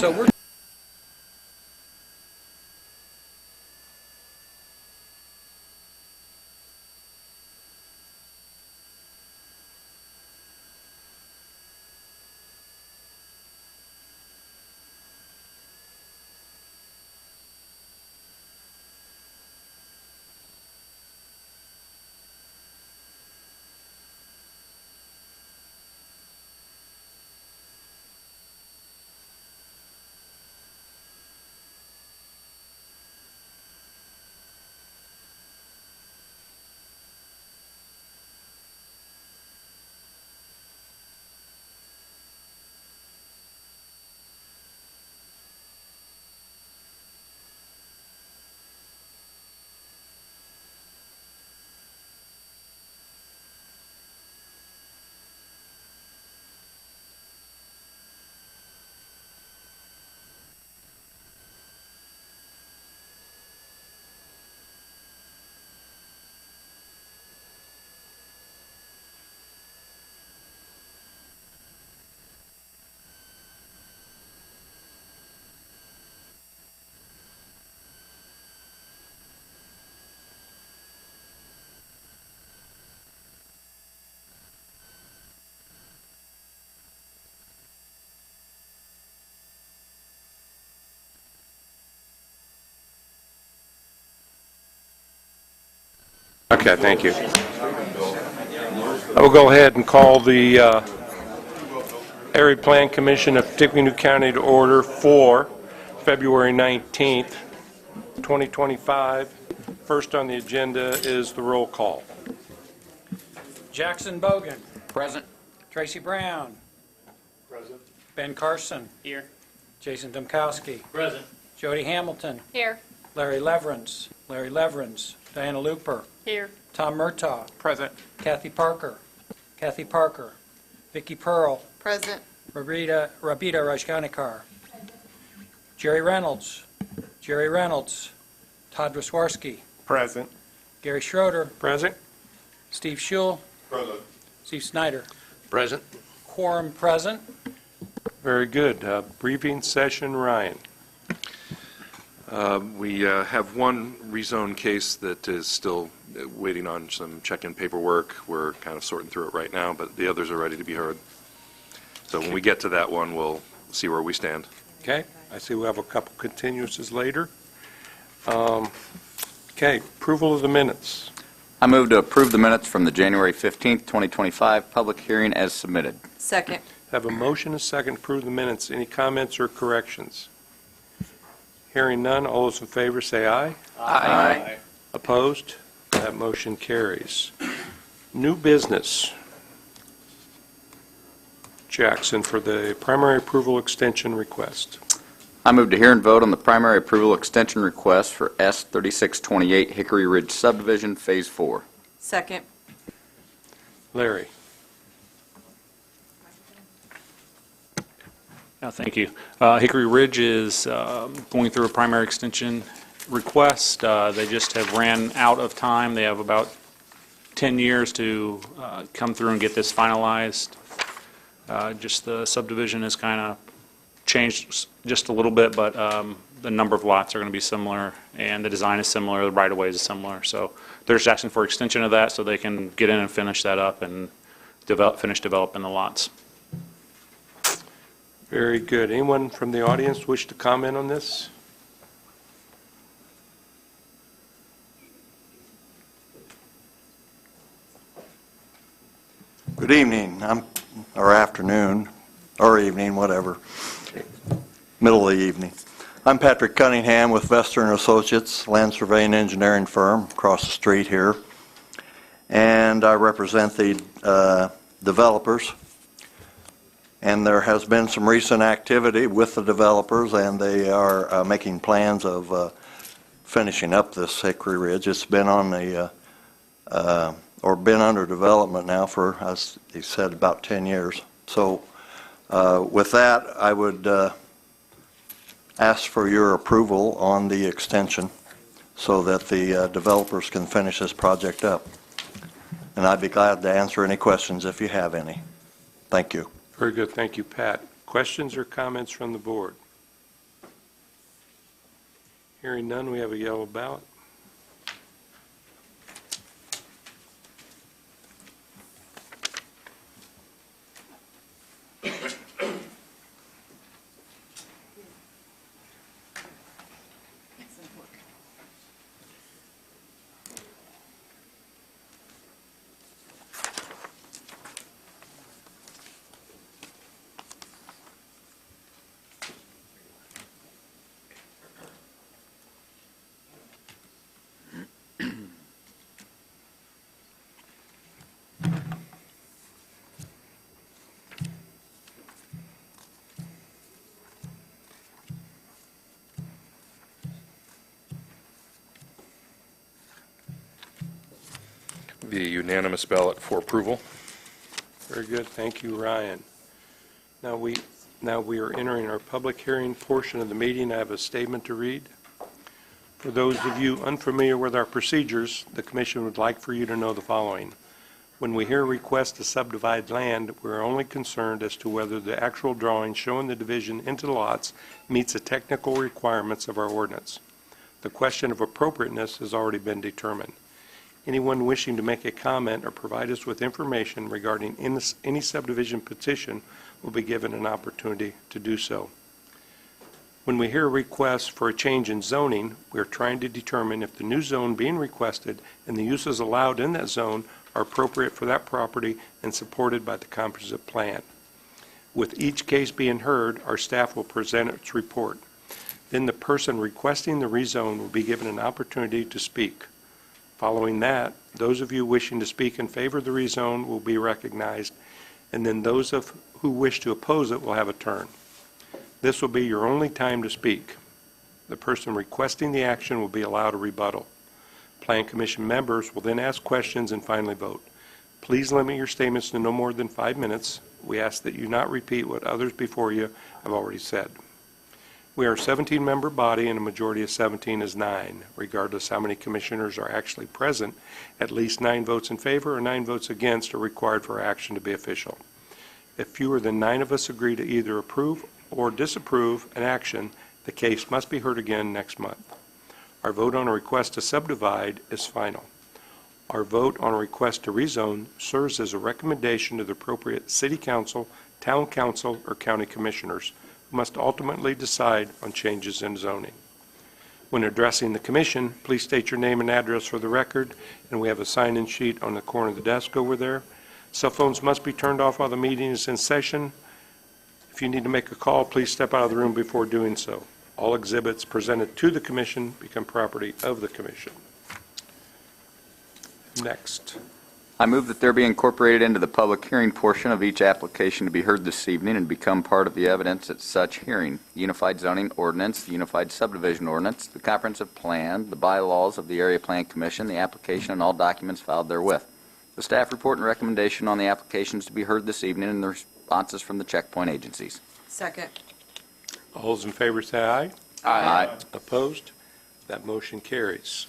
So we're Okay, thank you. I will go ahead and call the Area Plan Commission of Tippecanoe County to order for February 19th, 2025. First on the agenda is the roll call. Jackson Bogan. Present. Tracy Brown. Present. Ben Carson. Here. Jason Domkowski. Present. Jody Hamilton. Here. Larry Leverins. Diana Looper. Here. Tom Murtaugh. Present. Kathy Parker. Vicky Pearl. Present. Rabita Rajganikar. Jerry Reynolds. Todd Roswarski. Present. Gary Schroeder. Present. Steve Schul. Present. Steve Snyder. Present. Quorum present. Very good. Briefing session, Ryan. We have one rezone case that is still waiting on some check-in paperwork. We're kind of sorting through it right now, but the others are ready to be heard. So when we get to that one, we'll see where we stand. Okay, I see we have a couple continuances later. Okay, approval of the minutes. I move to approve the minutes from the January 15th, 2025 public hearing as submitted. Second. Have a motion, a second, to approve the minutes. Any comments or corrections? Hearing none, all those in favor say aye. Aye. Opposed? That motion carries. New business. Jackson for the primary approval extension request. I move to hear and vote on the primary approval extension request for S3628 Hickory Ridge Subdivision, Phase 4. Second. Larry. Thank you. Hickory Ridge is going through a primary extension request. They just have ran out of time. They have about 10 years to come through and get this finalized. Just the subdivision has kind of changed just a little bit, but the number of lots are going to be similar, and the design is similar, the right-of-way is similar. So they're just asking for extension of that so they can get in and finish that up and finish developing the lots. Very good. Anyone from the audience wish to comment on this? Good evening, or afternoon, or evening, whatever, middle of the evening. I'm Patrick Cunningham with Vester and Associates, land surveying engineering firm across the street here, and I represent the developers. And there has been some recent activity with the developers, and they are making plans of finishing up this Hickory Ridge. It's been on the or been under development now for, as he said, about 10 years. So with that, I would ask for your approval on the extension so that the developers can finish this project up. And I'd be glad to answer any questions if you have any. Thank you. Very good. Thank you, Pat. Questions or comments from the board? Hearing none, we have a yellow ballot. The unanimous ballot for approval. Very good, thank you, Ryan. Now we are entering our public hearing portion of the meeting. I have a statement to read. For those of you unfamiliar with our procedures, the Commission would like for you to know the following. When we hear requests to subdivide land, we're only concerned as to whether the actual drawing showing the division into the lots meets the technical requirements of our ordinance. The question of appropriateness has already been determined. Anyone wishing to make a comment or provide us with information regarding any subdivision petition will be given an opportunity to do so. When we hear requests for a change in zoning, we are trying to determine if the new zone being requested and the uses allowed in that zone are appropriate for that property and supported by the comprehensive plan. With each case being heard, our staff will present its report. Then the person requesting the rezone will be given an opportunity to speak. Following that, those of you wishing to speak in favor of the rezone will be recognized, and then those who wish to oppose it will have a turn. This will be your only time to speak. The person requesting the action will be allowed a rebuttal. Plan Commission members will then ask questions and finally vote. Please limit your statements to no more than 5 minutes. We ask that you not repeat what others before you have already said. We are a 17-member body, and a majority of 17 is 9. Regardless how many commissioners are actually present, at least 9 votes in favor or 9 votes against are required for action to be official. If fewer than 9 of us agree to either approve or disapprove an action, the case must be heard again next month. Our vote on a request to subdivide is final. Our vote on a request to rezone serves as a recommendation to the appropriate City Council, Town Council, or County Commissioners, must ultimately decide on changes in zoning. When addressing the Commission, please state your name and address for the record, and we have a sign-in sheet on the corner of the desk over there. Cell phones must be turned off while the meeting is in session. If you need to make a call, please step out of the room before doing so. All exhibits presented to the Commission become property of the Commission. Next. I move that there be incorporated into the public hearing portion of each application to be heard this evening and become part of the evidence at such hearing: Unified Zoning Ordinance, the Unified Subdivision Ordinance, the Comprehensive Plan, the bylaws of the Area Plan Commission, the application, and all documents filed therewith. The staff report and recommendation on the applications to be heard this evening and the responses from the checkpoint agencies. Second. All those in favor say aye. Aye. Opposed? That motion carries.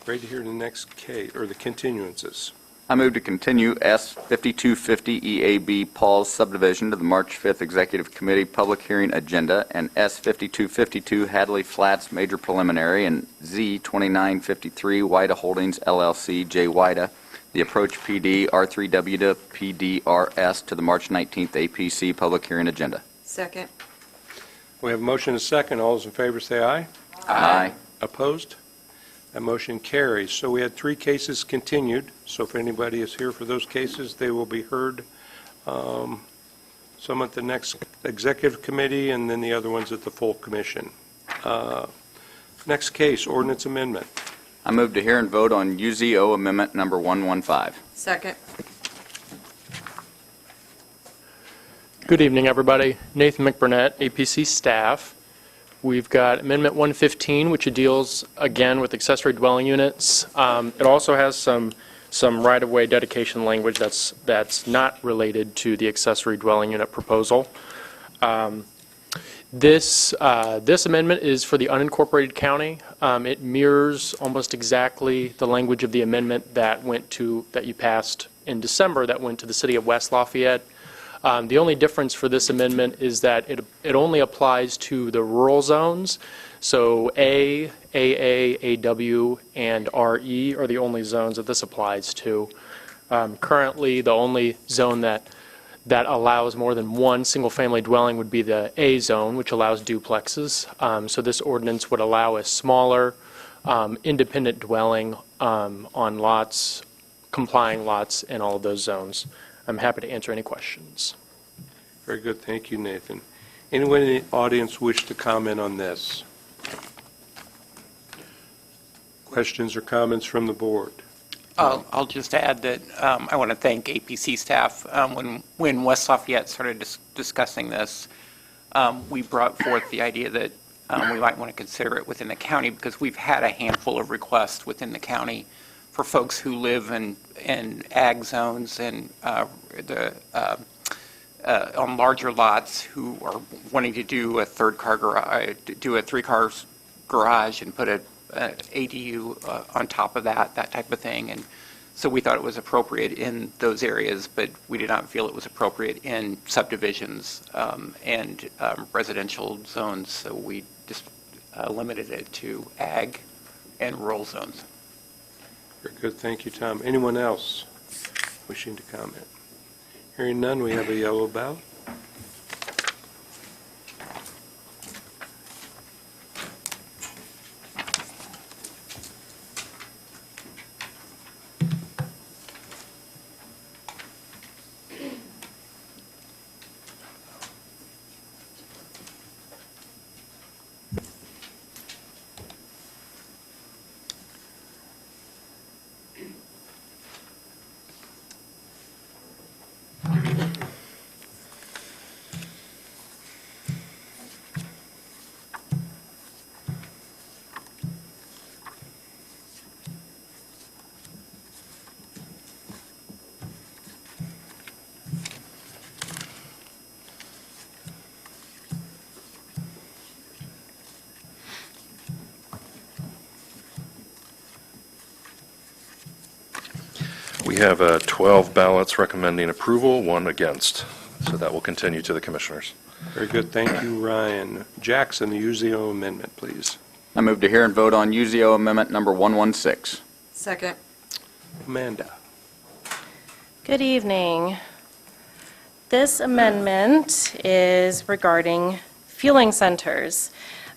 Ready to hear the next case, or the continuances. I move to continue S5250 EAB Paul's subdivision to the March 5th Executive Committee public hearing agenda, and S5252 Hadley Flats major preliminary, and Z2953 Wida Holdings LLC J. Wida, the Approach PD R3W to PDRS to the March 19th APC public hearing agenda. Second. We have a motion and a second. All those in favor say aye. Aye. Opposed? That motion carries. So we had 3 cases continued. So if anybody is here for those cases, they will be heard. Some at the next executive committee, and then the other ones at the full commission. Next case, ordinance amendment. I move to hear and vote on UZO Amendment Number 115. Second. Good evening, everybody. Nathan McBurnett, APC staff. We've got Amendment 115, which deals, again, with accessory dwelling units. It also has some right-of-way dedication language that's not related to the accessory dwelling unit proposal. This amendment is for the unincorporated county. It mirrors almost exactly the language of the amendment that you passed in December that went to the city of West Lafayette. The only difference for this amendment is that it only applies to the rural zones. So A, AA, AW, and RE are the only zones that this applies to. Currently, the only zone that allows more than one single-family dwelling would be the A zone, which allows duplexes. So this ordinance would allow a smaller, independent dwelling on lots, complying lots in all of those zones. I'm happy to answer any questions. Very good, thank you, Nathan. Anyone in the audience wish to comment on this? Questions or comments from the board? I'll just add that I want to thank APC staff. When West Lafayette started discussing this, we brought forth the idea that we might want to consider it within the county, because we've had a handful of requests within the county for folks who live in ag zones and on larger lots who are wanting to do a three-car garage and put a ADU on top of that type of thing. And so we thought it was appropriate in those areas, but we did not feel it was appropriate in subdivisions and residential zones. So we just limited it to ag and rural zones. Very good, thank you, Tom. Anyone else wishing to comment? Hearing none, we have a yellow ballot. We have 12 ballots recommending approval, 1 against. So that will continue to the commissioners. Very good, thank you, Ryan. Jackson, the UZO amendment, please. I move to hear and vote on UZO Amendment Number 116. Second. Amanda. Good evening. This amendment is regarding fueling centers.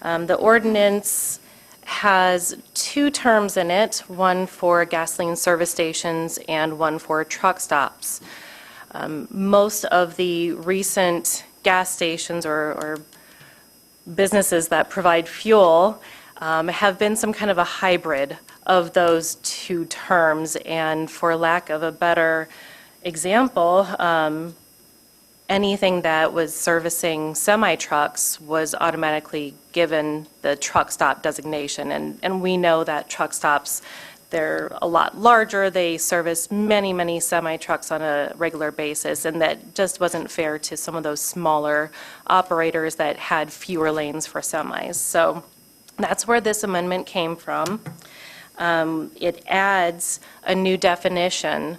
The ordinance has 2 terms in it, one for gasoline service stations and one for truck stops. Most of the recent gas stations or businesses that provide fuel have been some kind of a hybrid of those 2 terms, and for lack of a better example, anything that was servicing semi-trucks was automatically given the truck stop designation. And we know that truck stops, they're a lot larger. They service many, many semi-trucks on a regular basis, and that just wasn't fair to some of those smaller operators that had fewer lanes for semis. So that's where this amendment came from. It adds a new definition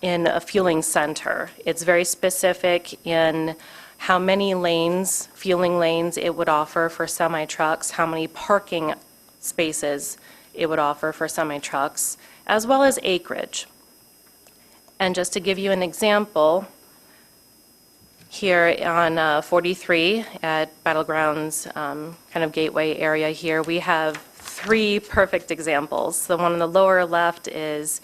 in a fueling center. It's very specific in how many lanes, fueling lanes, it would offer for semi-trucks, how many parking spaces it would offer for semi-trucks, as well as acreage. And just to give you an example, here on 43 at Battlegrounds, kind of gateway area here, we have 3 perfect examples. The one on the lower left is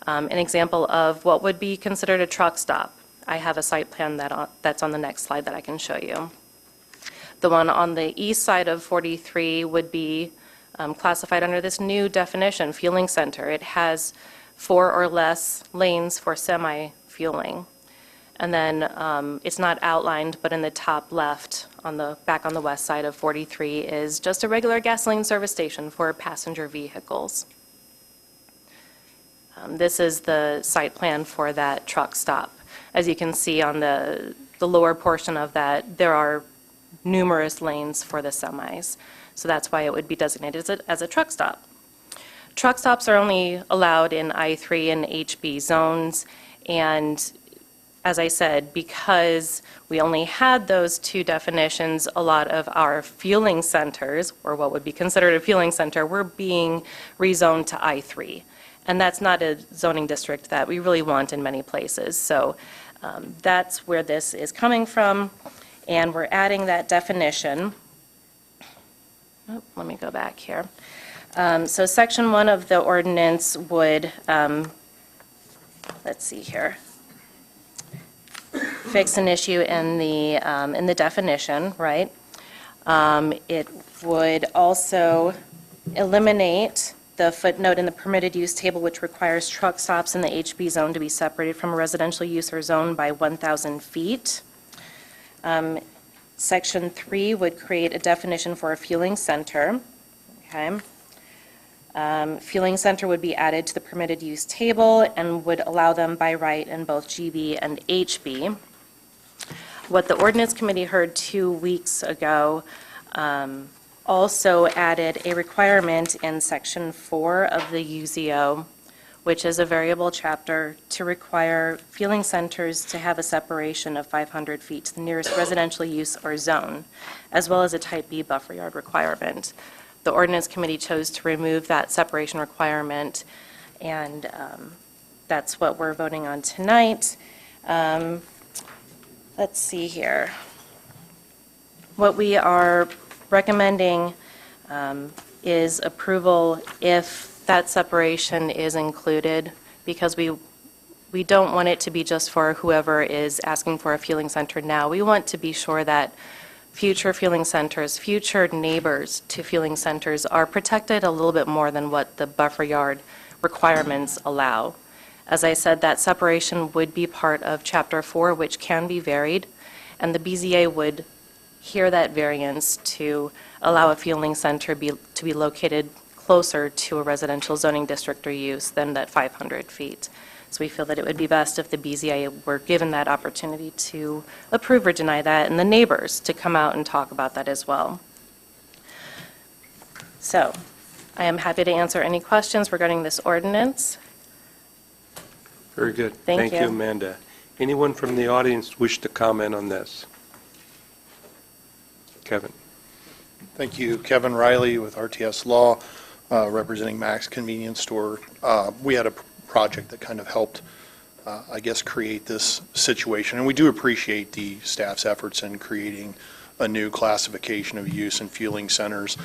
an example of what would be considered a truck stop. I have a site plan that's on the next slide that I can show you. The one on the east side of 43 would be classified under this new definition, fueling center. It has 4 or less lanes for semi-fueling. And then it's not outlined, but in the top left, back on the west side of 43, is just a regular gasoline service station for passenger vehicles. This is the site plan for that truck stop. As you can see on the lower portion of that, there are numerous lanes for the semis. So that's why it would be designated as a truck stop. Truck stops are only allowed in I3 and HB zones, and as I said, because we only had those two definitions, a lot of our fueling centers, or what would be considered a fueling center, were being rezoned to I3. And that's not a zoning district that we really want in many places. So that's where this is coming from, and we're adding that definition. Oh, let me go back here. So Section 1 of the ordinance would, let's see here, fix an issue in the definition, right? It would also eliminate the footnote in the permitted use table which requires truck stops in the HB zone to be separated from a residential use or zone by 1,000 feet. Section 3 would create a definition for a fueling center. Okay. Fueling center would be added to the permitted use table and would allow them by right in both GB and HB. What the ordinance committee heard 2 weeks ago also added a requirement in Section 4 of the UZO, which is a variable chapter, to require fueling centers to have a separation of 500 feet to the nearest residential use or zone, as well as a Type B buffer yard requirement. The ordinance committee chose to remove that separation requirement, and that's what we're voting on tonight. Let's see here. What we are recommending is approval if that separation is included, because we don't want it to be just for whoever is asking for a fueling center now. We want to be sure that future fueling centers, future neighbors to fueling centers are protected a little bit more than what the buffer yard requirements allow. As I said, that separation would be part of Chapter 4, which can be varied, and the BZA would hear that variance to allow a fueling center to be located closer to a residential zoning district or use than that 500 feet. So we feel that it would be best if the BZA were given that opportunity to approve or deny that, and the neighbors to come out and talk about that as well. So I am happy to answer any questions regarding this ordinance. Very good. Thank you. Amanda. Anyone from the audience wish to comment on this? Kevin. Thank you. Kevin Riley with RTS Law, representing Max Convenience Store. We had a project that kind of helped, I guess, create this situation, and we do appreciate the staff's efforts in creating a new classification of use in fueling centers.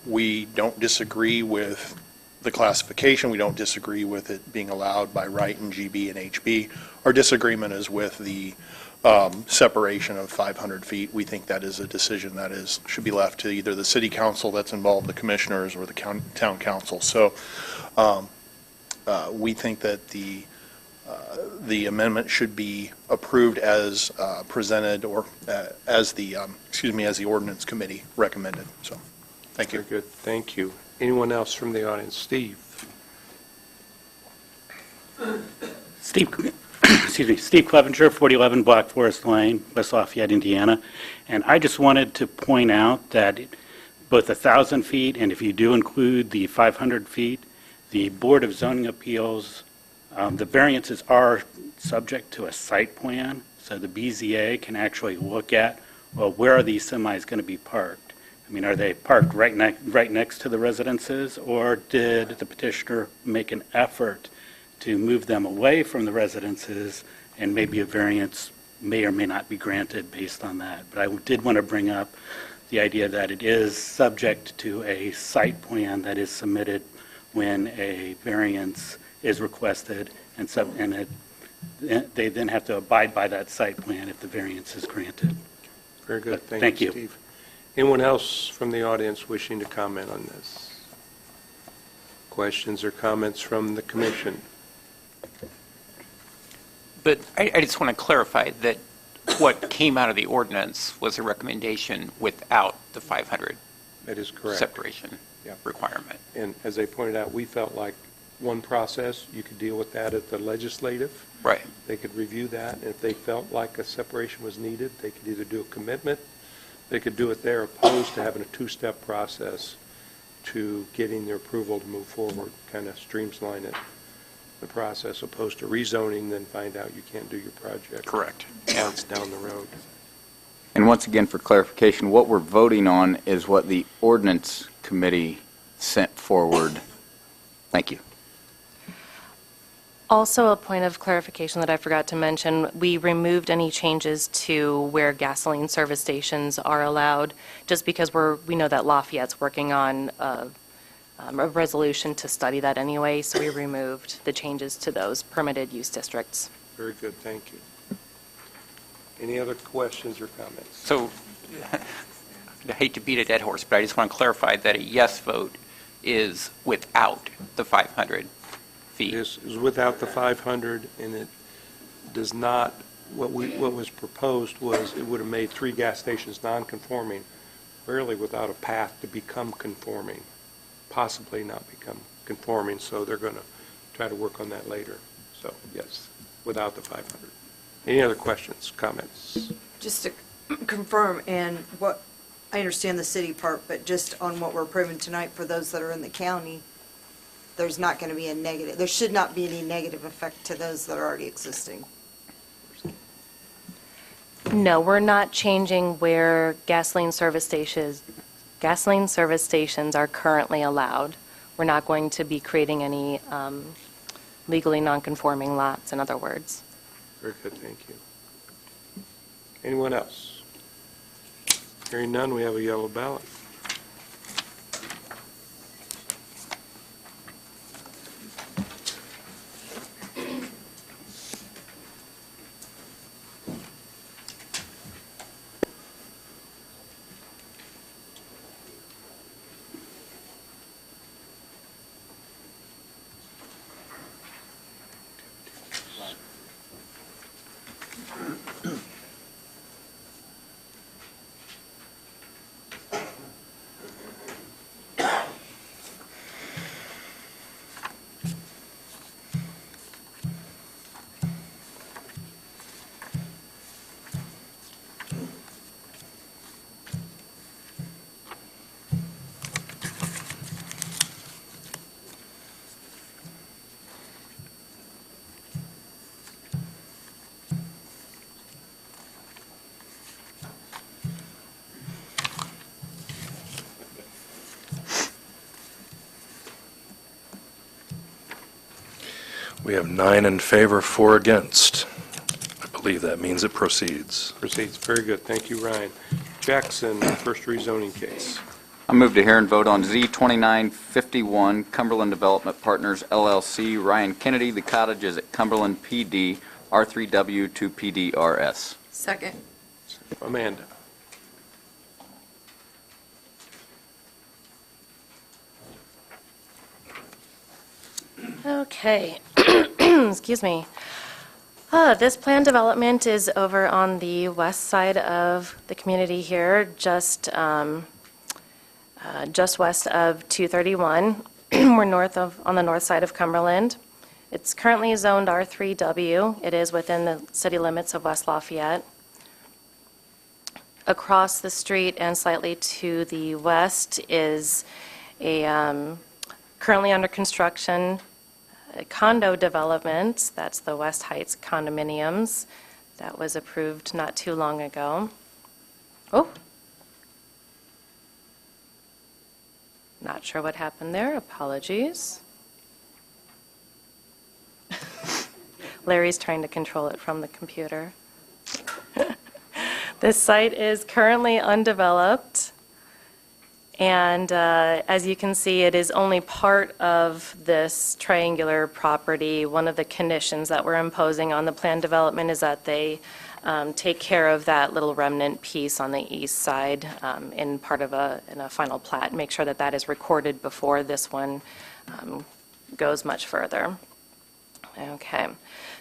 We don't disagree with the classification. We don't disagree with it being allowed by right in GB and HB. Our disagreement is with the separation of 500 feet. We think that is a decision that should be left to either the city council that's involved, the commissioners, or the town council. So we think that the amendment should be approved as presented, or as the ordinance committee recommended. So thank you. Very good. Thank you. Anyone else from the audience? Steve. Steve Clevenger, 4011 Black Forest Lane, West Lafayette, Indiana. And I just wanted to point out that both 1,000 feet and if you do include the 500 feet, the Board of Zoning Appeals, the variances are subject to a site plan, so the BZA can actually look at, well, where are these semis going to be parked? I mean, are they parked right next to the residences, or did the petitioner make an effort to move them away from the residences, and maybe a variance may or may not be granted based on that? But I did want to bring up the idea that it is subject to a site plan that is submitted when a variance is requested, and they then have to abide by that site plan if the variance is granted. Very good. Thank you. Steve. Anyone else from the audience wishing to comment on this? Questions or comments from the commission? But I just want to clarify that what came out of the ordinance was a recommendation without the 500 That is correct. separation requirement. And as I pointed out, we felt like one process, you could deal with that at the legislative. Right. They could review that, and if they felt like a separation was needed, they could either do a commitment, they could do it there, opposed to having a two-step process to getting their approval to move forward, kind of streamline it. the process, opposed to rezoning, then find out you can't do your project. Correct. Months down the road. And once again, for clarification, what we're voting on is what the ordinance committee sent forward. Thank you. Also, a point of clarification that I forgot to mention, we removed any changes to where gasoline service stations are allowed, just because we know that Lafayette's working on a resolution to study that anyway, so we removed the changes to those permitted use districts. Very good, thank you. Any other questions or comments? So, I hate to beat a dead horse, but I just want to clarify that a yes vote is without the 500 feet. This is without the 500, and it does not, what was proposed was it would have made 3 gas stations non-conforming, rarely without a path to become conforming, possibly not become conforming, so they're going to try to work on that later. So, yes, without the 500. Any other questions, comments? Just to confirm, and what, I understand the city part, but just on what we're approving tonight for those that are in the county, there's not going to be a negative, there should not be any negative effect to those that are already existing. No, we're not changing where gasoline service stations are currently allowed. We're not going to be creating any legally non-conforming lots, in other words. Very good, thank you. Anyone else? Hearing none, we have a yellow ballot. We have 9 in favor, 4 against. I believe that means it proceeds. Proceeds, very good, thank you, Ryan. Jackson, first rezoning case. I move to hear and vote on Z2951, Cumberland Development Partners LLC, Ryan Kennedy, The Cottages at Cumberland PD, R3W to PDRS. Second. Amanda. Okay, excuse me. This planned development is over on the west side of the community here, just west of 231. We're on the north side of Cumberland. It's currently zoned R3W. It is within the city limits of West Lafayette. Across the street and slightly to the west is a currently under construction condo development. That's the West Heights condominiums. That was approved not too long ago. Oh. Not sure what happened there. Apologies. Larry's trying to control it from the computer. This site is currently undeveloped. And as you can see, it is only part of this triangular property. One of the conditions that we're imposing on the planned development is that they take care of that little remnant piece on the east side in a final plat, make sure that that is recorded before this one goes much further. Okay,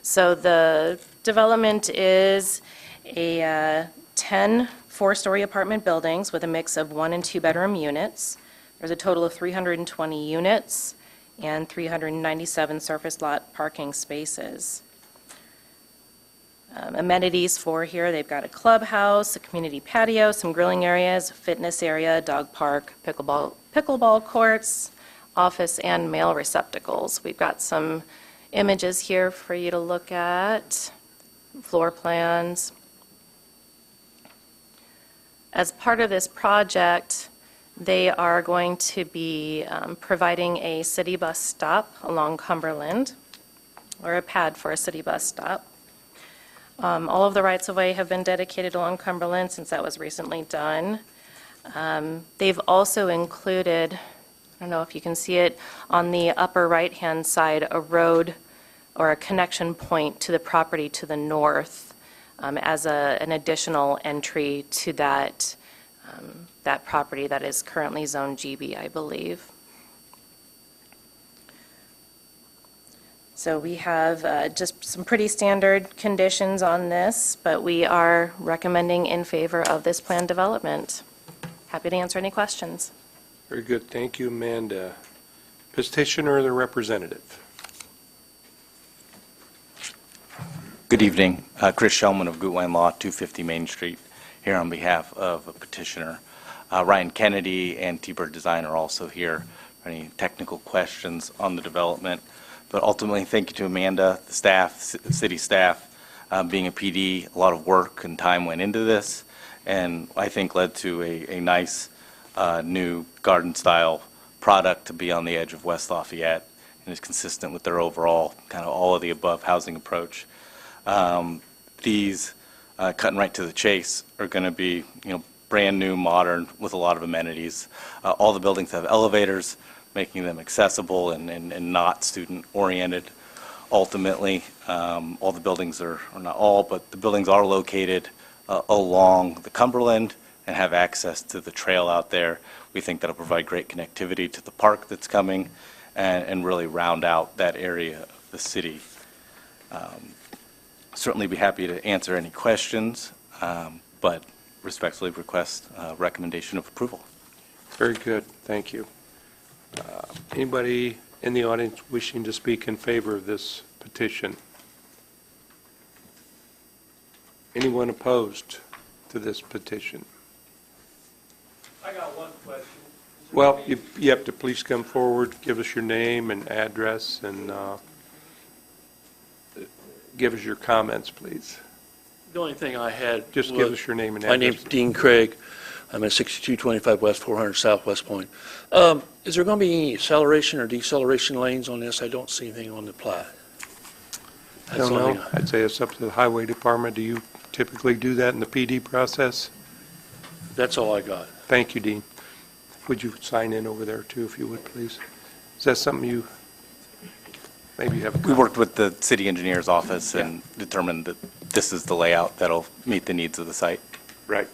so the development is a 10 four-story apartment buildings with a mix of 1- and 2-bedroom units. There's a total of 320 units and 397 surface lot parking spaces. Amenities for here, they've got a clubhouse, a community patio, some grilling areas, a fitness area, dog park, pickleball courts, office and mail receptacles. We've got some images here for you to look at, floor plans. As part of this project, they are going to be providing a city bus stop along Cumberland, or a pad for a city bus stop. All of the rights-of-way have been dedicated along Cumberland since that was recently done. They've also included, I don't know if you can see it, on the upper right-hand side, a road or a connection point to the property to the north as an additional entry to that property that is currently Zone GB, I believe. So we have just some pretty standard conditions on this, but we are recommending in favor of this plan development. Happy to answer any questions. Very good, thank you, Amanda. Petitioner or the representative? Good evening. Chris Shellman of Gutwein Law, 250 Main Street, here on behalf of a petitioner. Ryan Kennedy and T-Bird Design are also here for any technical questions on the development. But ultimately, thank you to Amanda, the staff, city staff. Being a PD, a lot of work and time went into this, and I think led to a nice new garden-style product to be on the edge of West Lafayette, and is consistent with their overall kind of all of the above housing approach. These, cutting right to the chase, are going to be, brand new, modern, with a lot of amenities. All the buildings have elevators, making them accessible and not student-oriented. Ultimately, all the buildings are not all, but the buildings are located along the Cumberland and have access to the trail out there. We think that'll provide great connectivity to the park that's coming and really round out that area of the city. Certainly be happy to answer any questions, but respectfully request recommendation of approval. Very good, thank you. Anybody in the audience wishing to speak in favor of this petition? Anyone opposed to this petition? I got one question. Well, you have to please come forward, give us your name and address, and give us your comments, please. The only thing I had Just was- give us your name and My address. name's Dean Craig. I'm at 6225 West 400 South West Point. Is there going to be any acceleration or deceleration lanes on this? I don't see anything on the plat. I don't know. I'd say it's up to the highway department. Do you typically do that in the PD process? That's all I got. Thank you, Dean. Would you sign in over there too, if you would, please? Is that something you maybe have? We worked with the city engineer's office and determined that this is the layout that'll meet the needs of the site. Right.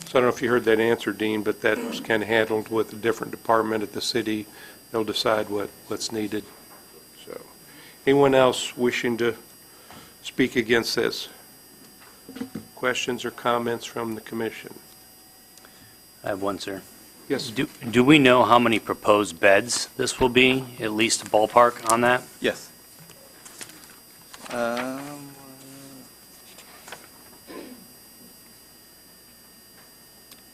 So I don't know if you heard that answer, Dean, but that was kind of handled with a different department at the city. They'll decide what's needed. So, anyone else wishing to speak against this? Questions or comments from the commission? I have one, sir. Yes. Do we know how many proposed beds this will be, at least a ballpark on that? Yes.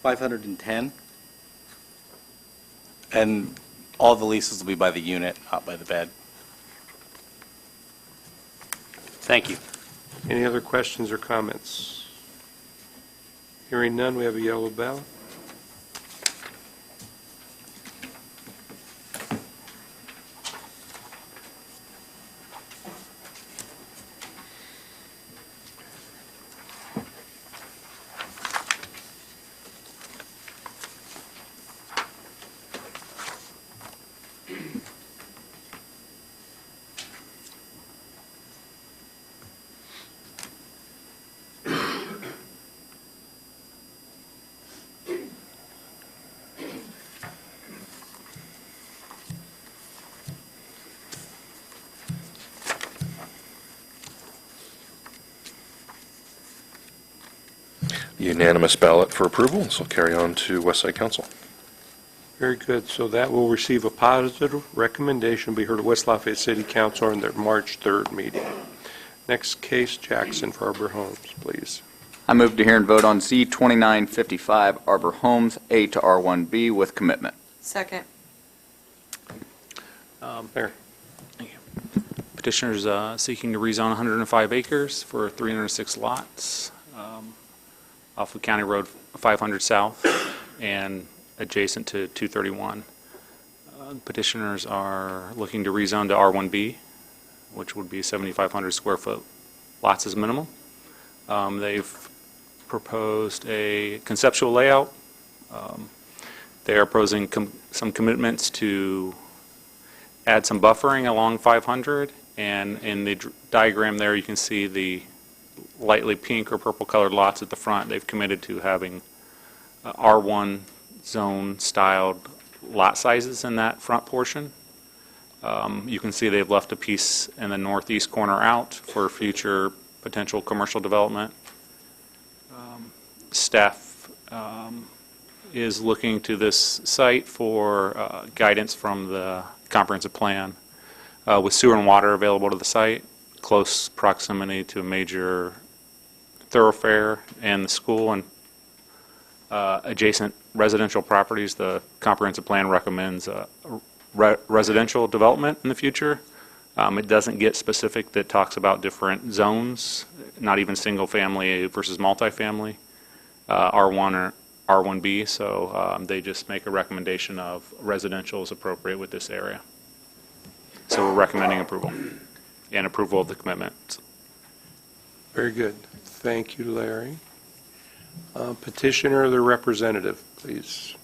510. And all the leases will be by the unit, not by the bed. Thank you. Any other questions or comments? Hearing none, we have a yellow ballot. Unanimous ballot for approval, so carry on to Westside Council. Very good. So that will receive a positive recommendation, be heard at West Lafayette City Council in their March 3rd meeting. Next case, Jackson for Arbor Homes, please. I move to hear and vote on Z2955 Arbor Homes, A to R1B with commitment. Second. There. Petitioners seeking to rezone 105 acres for 306 lots off of County Road 500 South and adjacent to 231. Petitioners are looking to rezone to R1B, which would be 7,500 square foot lots as minimum. They've proposed a conceptual layout. They are proposing some commitments to add some buffering along 500, and in the diagram there you can see the lightly pink or purple colored lots at the front. They've committed to having R1 zone styled lot sizes in that front portion. You can see they've left a piece in the northeast corner out for future potential commercial development. Staff is looking to this site for guidance from the comprehensive plan with sewer and water available to the site, close proximity to a major thoroughfare and the school, and adjacent residential properties. The comprehensive plan recommends residential development in the future. It doesn't get specific. That talks about different zones, not even single family versus multifamily, R1 or R1B, so they just make a recommendation of residential is appropriate with this area. So we're recommending approval and approval of the commitment. Very good. Thank you, Larry. Petitioner or the representative, please.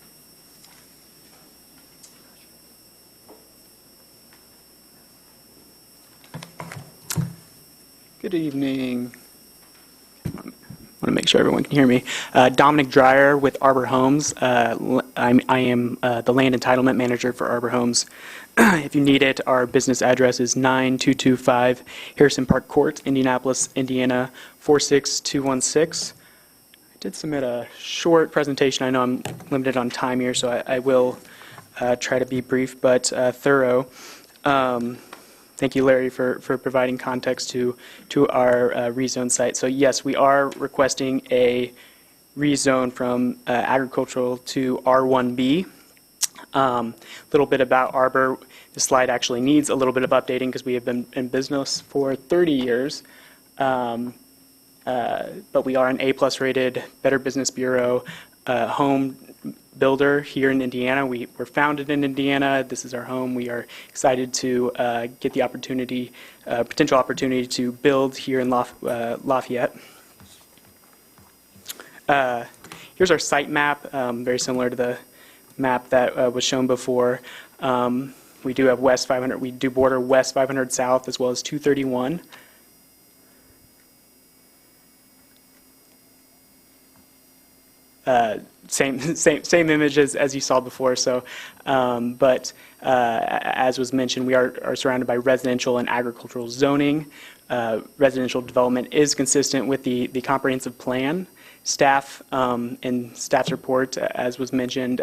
Good evening. I want to make sure everyone can hear me. Dominic Dreyer with Arbor Homes. I am the land entitlement manager for Arbor Homes. If you need it, our business address is 9225 Harrison Park Court, Indianapolis, Indiana 46216. I did submit a short presentation. I know I'm limited on time here, so I will try to be brief but thorough. Thank you, Larry, for providing context to our rezone site. So yes, we are requesting a rezone from agricultural to R1B. A little bit about Arbor. The slide actually needs a little bit of updating because we have been in business for 30 years. But we are an A+ rated Better Business Bureau home builder here in Indiana. We were founded in Indiana. This is our home. We are excited to get the opportunity, potential opportunity to build here in Lafayette. Here's our site map, very similar to the map that was shown before. We do have West 500. We do border West 500 South as well as 231. Same images as you saw before. So, but as was mentioned, we are surrounded by residential and agricultural zoning. Residential development is consistent with the comprehensive plan. Staff in staff's report, as was mentioned,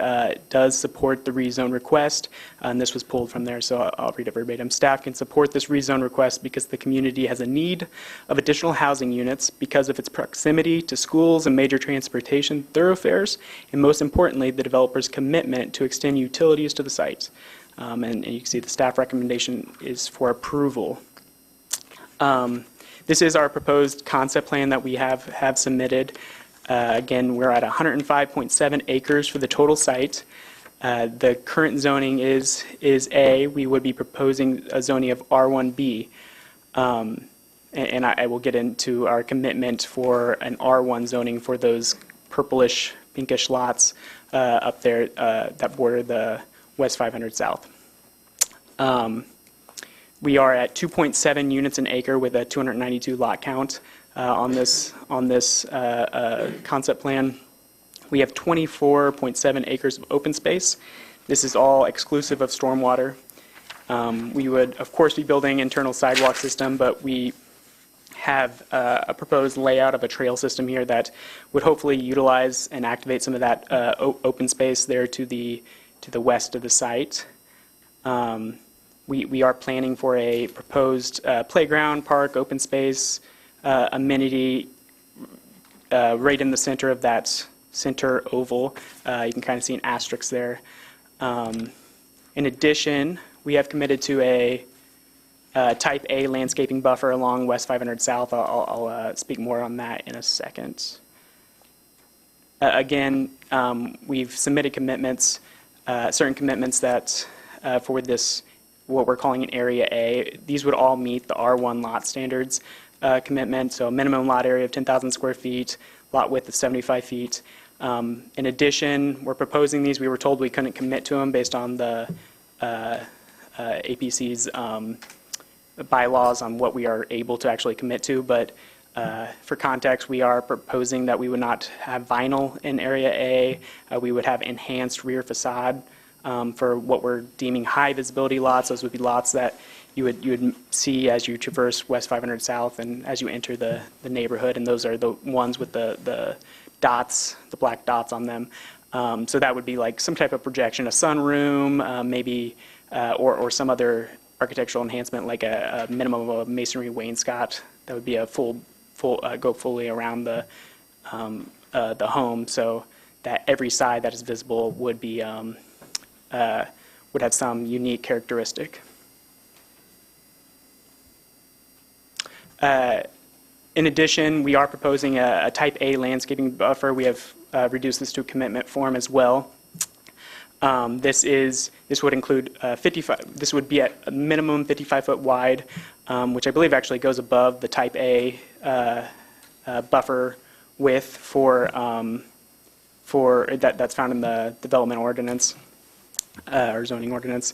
does support the rezone request, and this was pulled from there, so I'll read it verbatim. Staff can support this rezone request because the community has a need of additional housing units because of its proximity to schools and major transportation thoroughfares, and most importantly, the developer's commitment to extend utilities to the site. And you can see the staff recommendation is for approval. This is our proposed concept plan that we have submitted. Again, we're at 105.7 acres for the total site. The current zoning is A. We would be proposing a zoning of R1B. And I will get into our commitment for an R1 zoning for those purplish, pinkish lots up there that border the West 500 South. We are at 2.7 units an acre with a 292 lot count. On this concept plan. We have 24.7 acres of open space. This is all exclusive of stormwater. We would, of course, be building internal sidewalk system, but we have a proposed layout of a trail system here that would hopefully utilize and activate some of that open space there to the west of the site. We are planning for a proposed playground, park, open space, amenity right in the center of that center oval. You can kind of see an asterisk there. In addition, we have committed to a Type A landscaping buffer along West 500 South. I'll speak more on that in a second. Again, we've submitted commitments, certain commitments that for this, what we're calling an Area A. These would all meet the R1 lot standards commitment, so minimum lot area of 10,000 square feet, lot width of 75 feet. In addition, we're proposing these. We were told we couldn't commit to them based on the APC's bylaws on what we are able to actually commit to, but for context, we are proposing that we would not have vinyl in Area A. We would have enhanced rear facade for what we're deeming high visibility lots. Those would be lots that you would see as you traverse West 500 South and as you enter the neighborhood, and those are the ones with the dots, the black dots on them. So that would be like some type of projection, a sunroom, maybe, or some other architectural enhancement like a minimum of a masonry wainscot. That would be a go fully around the home, so that every side that is visible would be would have some unique characteristic. In addition, we are proposing a Type A landscaping buffer. We have reduced this to a commitment form as well. This would include 55. This would be at a minimum 55-foot wide, which I believe actually goes above the Type A buffer width for that's found in the development ordinance or zoning ordinance.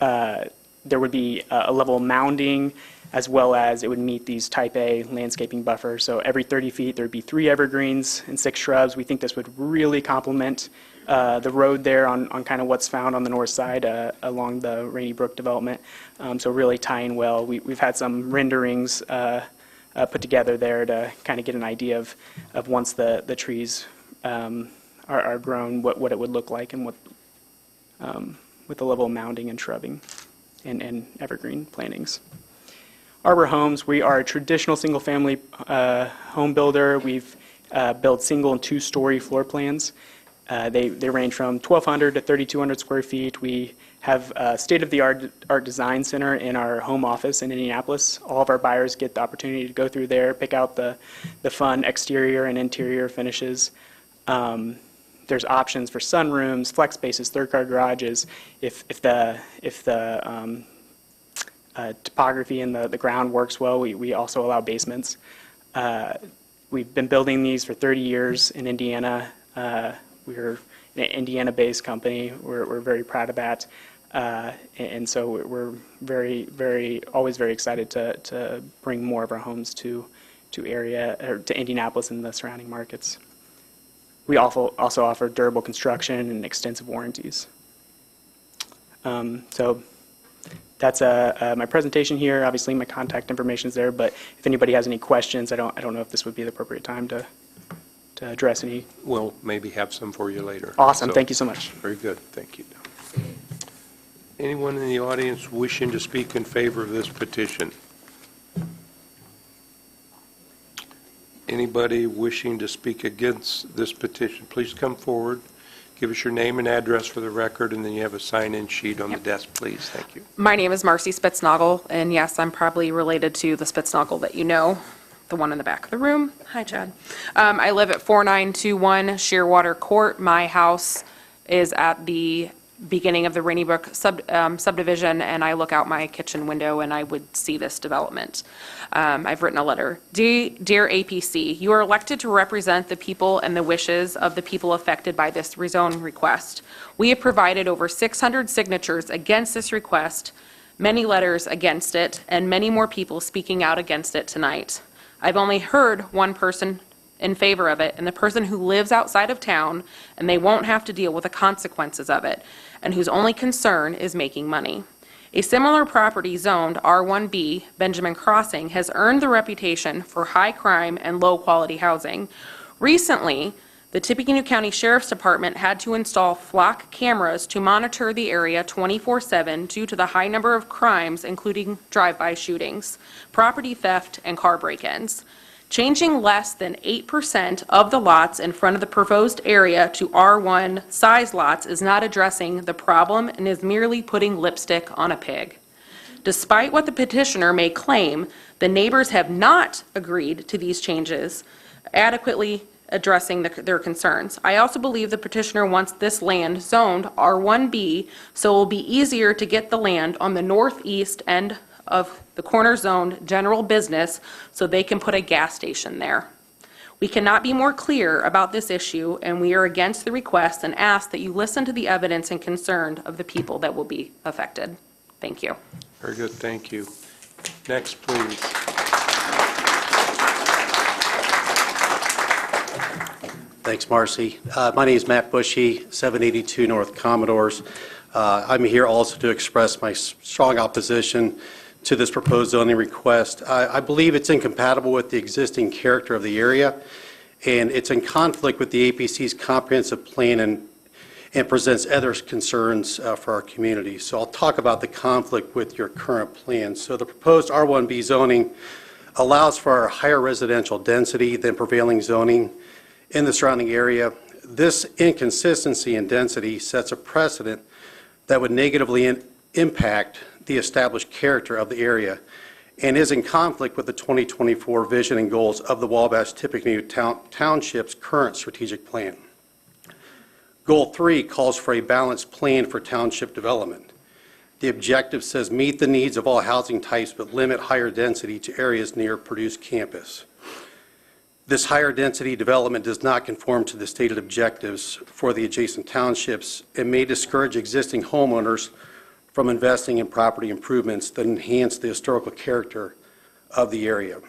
There would be a level of mounding, as well as it would meet these Type A landscaping buffers. So every 30 feet, there would be 3 evergreens and 6 shrubs. We think this would really complement the road there on kind of what's found on the north side along the Rainy Brook development. So really tying well. We've had some renderings put together there to kind of get an idea of once the trees are grown, what it would look like, and what with the level of mounding and shrubing and evergreen plantings. Arbor Homes, we are a traditional single-family home builder. We've built single and 2-story floor plans. They range from 1,200 to 3,200 square feet. We have a state-of-the-art design center in our home office in Indianapolis. All of our buyers get the opportunity to go through there, pick out the fun exterior and interior finishes. There's options for sunrooms, flex spaces, third-car garages. If the topography and the ground works well, we also allow basements. We've been building these for 30 years in Indiana. We're an Indiana-based company. We're very proud of that. And so we're always very excited to bring more of our homes to Indianapolis and the surrounding markets. We also offer durable construction and extensive warranties. So that's my presentation here. Obviously, my contact information is there, but if anybody has any questions, I don't know if this would be the appropriate time to address any. We'll maybe have some for you later. Awesome. Thank you so much. Very good. Thank you. Anyone in the audience wishing to speak in favor of this petition? Anybody wishing to speak against this petition, please come forward. Give us your name and address for the record, and then you have a sign-in sheet on the desk, please. Thank you. My name is Marcy Spitznagel, and yes, I'm probably related to the Spitznagel that you know, the one in the back of the room. Hi, Chad. I live at 4921 Shearwater Court. My house is at the beginning of the Rainy Brook subdivision, and I look out my kitchen window and I would see this development. I've written a letter. Dear APC, you are elected to represent the people and the wishes of the people affected by this rezone request. We have provided over 600 signatures against this request, many letters against it, and many more people speaking out against it tonight. I've only heard one person in favor of it, and the person who lives outside of town, and they won't have to deal with the consequences of it, and whose only concern is making money. A similar property zoned R1B, Benjamin Crossing, has earned the reputation for high crime and low quality housing. Recently, the Tippecanoe County Sheriff's Department had to install flock cameras to monitor the area 24/7 due to the high number of crimes, including drive-by shootings, property theft, and car break-ins. Changing less than 8% of the lots in front of the proposed area to R1 size lots is not addressing the problem and is merely putting lipstick on a pig. Despite what the petitioner may claim, the neighbors have not agreed to these changes, adequately addressing their concerns. I also believe the petitioner wants this land zoned R1B, so it will be easier to get the land on the northeast end of the corner zoned general business so they can put a gas station there. We cannot be more clear about this issue, and we are against the request and ask that you listen to the evidence and concern of the people that will be affected. Thank you. Very good, thank you. Next, please. Thanks, Marcy. My name is Matt Bushy, 782 North Commodores. I'm here also to express my strong opposition to this proposed zoning request. I believe it's incompatible with the existing character of the area, and it's in conflict with the APC's comprehensive plan and presents other concerns for our community. So I'll talk about the conflict with your current plan. So the proposed R1B zoning allows for a higher residential density than prevailing zoning in the surrounding area. This inconsistency in density sets a precedent that would negatively impact the established character of the area and is in conflict with the 2024 vision and goals of the Wabash-Tippecanoe Township's current strategic plan. Goal 3 calls for a balanced plan for township development. The objective says meet the needs of all housing types but limit higher density to areas near Purdue's campus. This higher density development does not conform to the stated objectives for the adjacent townships and may discourage existing homeowners from investing in property improvements that enhance the historical character of the area.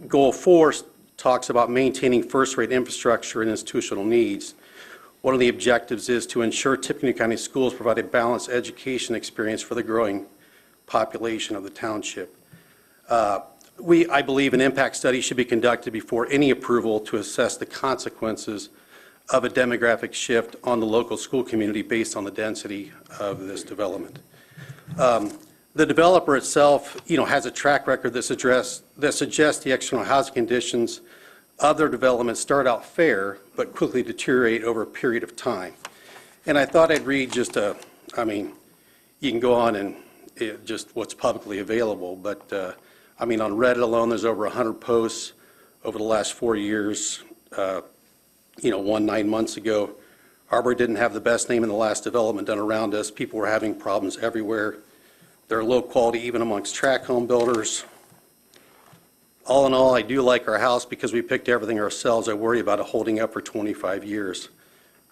Goal 4 talks about maintaining first-rate infrastructure and institutional needs. One of the objectives is to ensure Tippecanoe County schools provide a balanced education experience for the growing population of the township. I believe an impact study should be conducted before any approval to assess the consequences of a demographic shift on the local school community based on the density of this development. The developer itself, has a track record that suggests the external housing conditions of their development start out fair but quickly deteriorate over a period of time. And I thought I'd read just you can go on and just what's publicly available, but on Reddit alone, there's over 100 posts over the last 4 years. 9 months ago, Arbor didn't have the best name in the last development done around us. People were having problems everywhere. They're low quality even amongst tract home builders. All in all, I do like our house because we picked everything ourselves. I worry about it holding up for 25 years.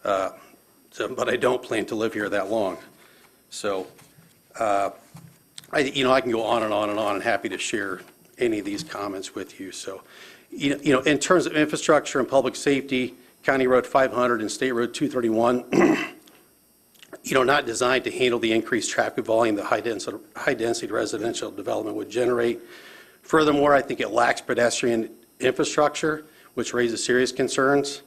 But I don't plan to live here that long. So, I can go on and on and on, and happy to share any of these comments with you. So, in terms of infrastructure and public safety, County Road 500 and State Road 231, not designed to handle the increased traffic volume that high-density residential development would generate. Furthermore, I think it lacks pedestrian infrastructure, which raises serious concerns.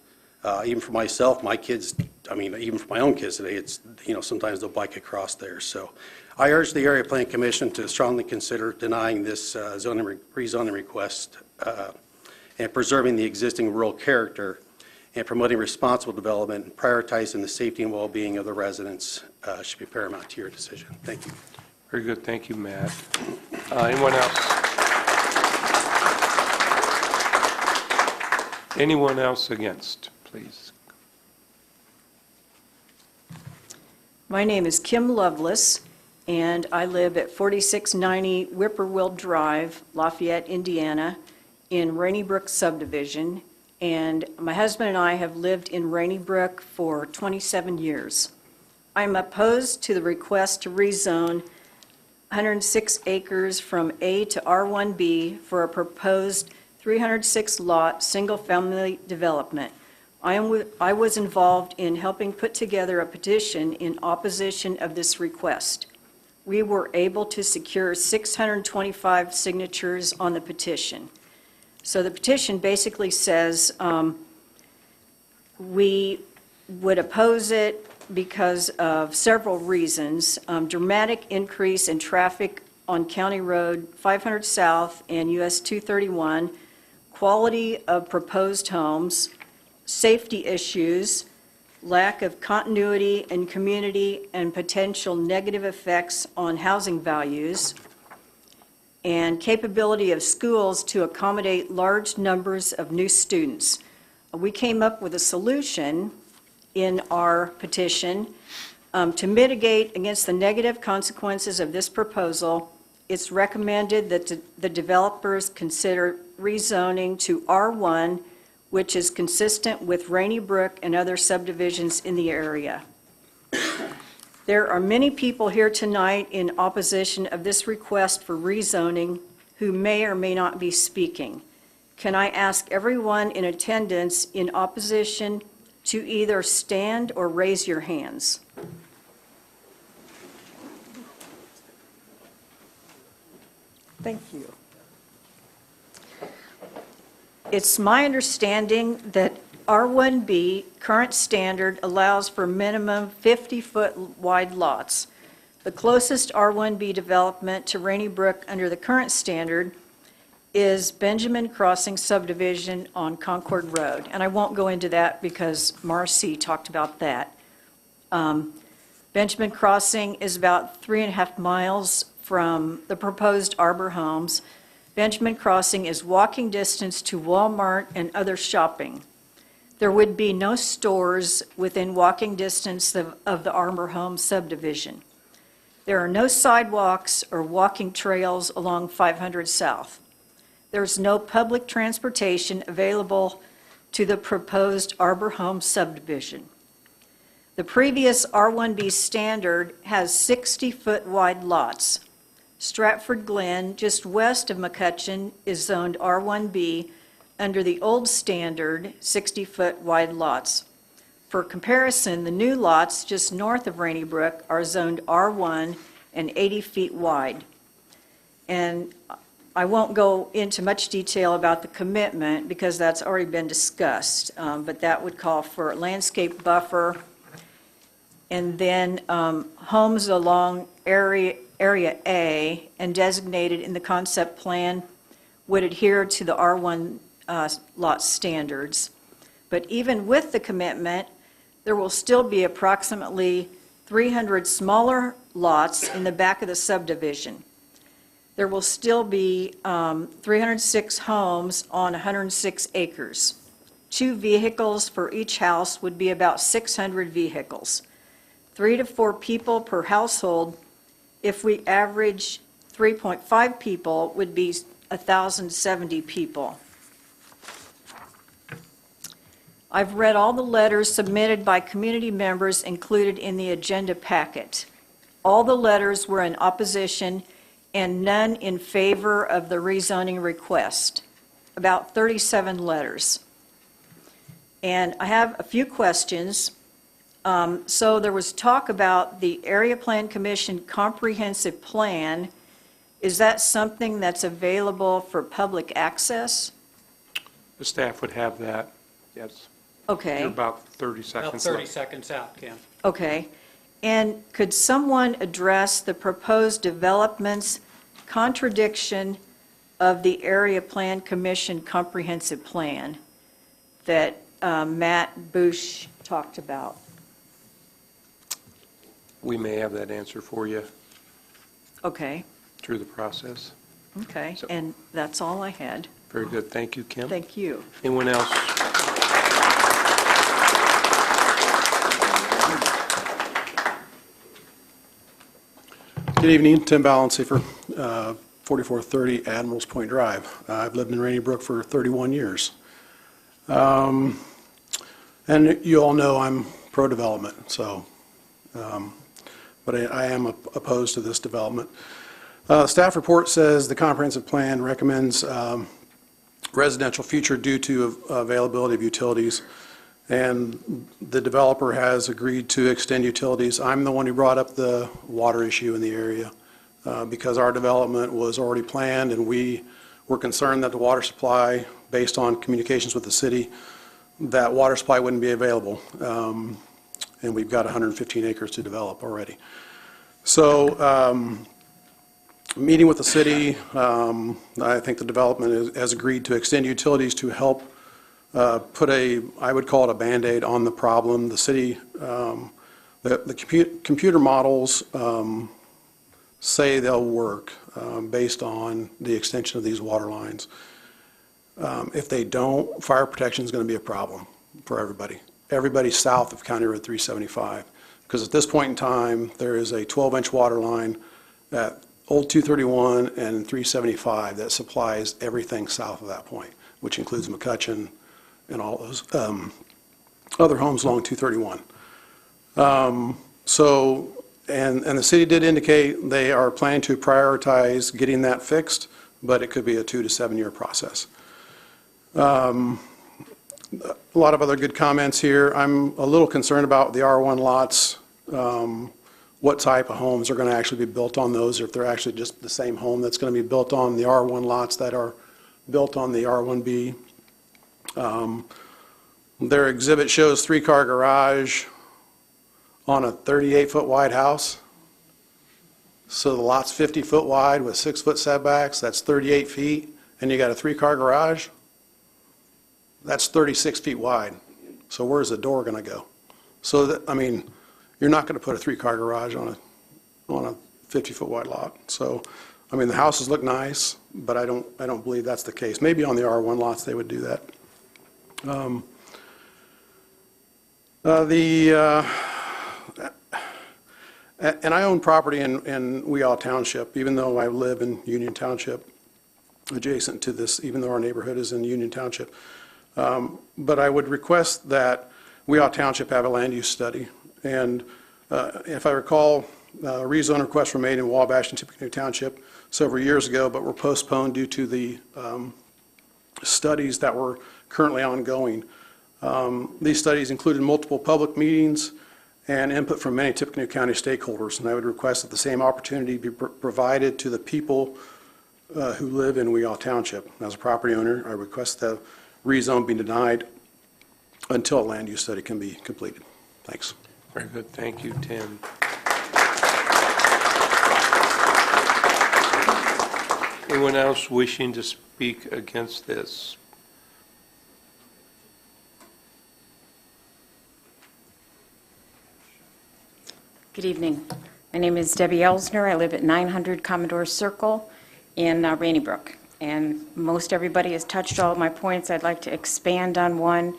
Even for myself, my kids, even for my own kids today, it's, sometimes they'll bike across there. So I urge the Area Plan Commission to strongly consider denying this rezoning request and preserving the existing rural character and promoting responsible development and prioritizing the safety and well-being of the residents should be paramount to your decision. Thank you. Very good, thank you, Matt. Anyone else? Anyone else against, please? My name is Kim Lovelace, and I live at 4690 Whippoorwill Drive, Lafayette, Indiana, in Rainy Brook subdivision. And my husband and I have lived in Rainy Brook for 27 years. I'm opposed to the request to rezone 106 acres from A to R1B for a proposed 306-lot single-family development. I was involved in helping put together a petition in opposition of this request. We were able to secure 625 signatures on the petition. So the petition basically says we would oppose it because of several reasons. Dramatic increase in traffic on County Road 500 South and US 231, quality of proposed homes, safety issues, lack of continuity in community and potential negative effects on housing values, and capability of schools to accommodate large numbers of new students. We came up with a solution in our petition to mitigate against the negative consequences of this proposal. It's recommended that the developers consider rezoning to R1, which is consistent with Rainy Brook and other subdivisions in the area. There are many people here tonight in opposition of this request for rezoning who may or may not be speaking. Can I ask everyone in attendance in opposition to either stand or raise your hands? Thank you. It's my understanding that R1B current standard allows for minimum 50-foot wide lots. The closest R1B development to Rainy Brook under the current standard is Benjamin Crossing subdivision on Concord Road. And I won't go into that because Marcy talked about that. Benjamin Crossing is about 3.5 miles from the proposed Arbor Homes. Benjamin Crossing is walking distance to Walmart and other shopping. There would be no stores within walking distance of the Arbor Homes subdivision. There are no sidewalks or walking trails along 500 South. There's no public transportation available to the proposed Arbor Homes subdivision. The previous R1B standard has 60-foot wide lots. Stratford Glen, just west of McCutcheon, is zoned R1B under the old standard 60-foot wide lots. For comparison, the new lots just north of Rainy Brook are zoned R1 and 80 feet wide. And I won't go into much detail about the commitment because that's already been discussed, but that would call for a landscape buffer, and then homes along Area A and designated in the concept plan would adhere to the R1 lot standards. But even with the commitment, there will still be approximately 300 smaller lots in the back of the subdivision. There will still be 306 homes on 106 acres. 2 vehicles for each house would be about 600 vehicles. 3 to 4 people per household. If we average 3.5 people, would be 1,070 people. I've read all the letters submitted by community members included in the agenda packet. All the letters were in opposition and none in favor of the rezoning request. About 37 letters. And I have a few questions. So there was talk about the Area Plan Commission comprehensive plan. Is that something that's available for public access? The staff would have that, yes. Okay. You're about 30 seconds About 30 left. seconds out, Kim. Okay. And could someone address the proposed development's contradiction of the Area Plan Commission comprehensive plan that Matt Bush talked about? We may have that answer for you Okay. through the process. Okay. So- And that's all I had. Very good. Thank you, Kim. Thank you. Anyone else? Good evening, Tim Balanceifer, 4430 Admirals Point Drive. I've lived in Rainy Brook for 31 years. And you all know I'm pro-development, so, but I am opposed to this development. Staff report says the comprehensive plan recommends residential future due to availability of utilities, and the developer has agreed to extend utilities. I'm the one who brought up the water issue in the area because our development was already planned, and we were concerned that the water supply, based on communications with the city, that water supply wouldn't be available. And we've got 115 acres to develop already. So meeting with the city, I think the development has agreed to extend utilities to help put I would call it a Band-Aid on the problem. The city, the computer models say they'll work based on the extension of these water lines. If they don't, fire protection is going to be a problem for everybody. Everybody south of County Road 375. Because at this point in time, there is a 12-inch water line at Old 231 and 375 that supplies everything south of that point, which includes McCutcheon and all those other homes along 231. And the city did indicate they are planning to prioritize getting that fixed, but it could be a 2 to 7 year process. A lot of other good comments here. I'm a little concerned about the R1 lots, what type of homes are going to actually be built on those, or if they're actually just the same home that's going to be built on the R1 lots that are built on the R1B. Their exhibit shows 3-car garage on a 38-foot wide house. So the lot's 50 foot wide with 6-foot setbacks. That's 38 feet. And you got a 3-car garage. That's 36 feet wide. So where's the door going to go? So that, I mean, you're not going to put a 3-car garage on a 50-foot wide lot. So, I mean, the houses look nice, but I don't believe that's the case. Maybe on the R1 lots they would do that. And I own property in Weaw Township, even though I live in Union Township, adjacent to this, even though our neighborhood is in Union Township. But I would request that Weaw Township have a land use study. And if I recall, rezone requests were made in Wabash and Tippecanoe Township several years ago, but were postponed due to the studies that were currently ongoing. These studies included multiple public meetings and input from many Tippecanoe County stakeholders, and I would request that the same opportunity be provided to the people who live in Weaw Township. As a property owner, I request the rezone be denied until a land use study can be completed. Thanks. Very good. Thank you, Tim. Anyone else wishing to speak against this? Good evening. My name is Debbie Elsner. I live at 900 Commodore Circle in Rainy Brook. And most everybody has touched all of my points. I'd like to expand on one.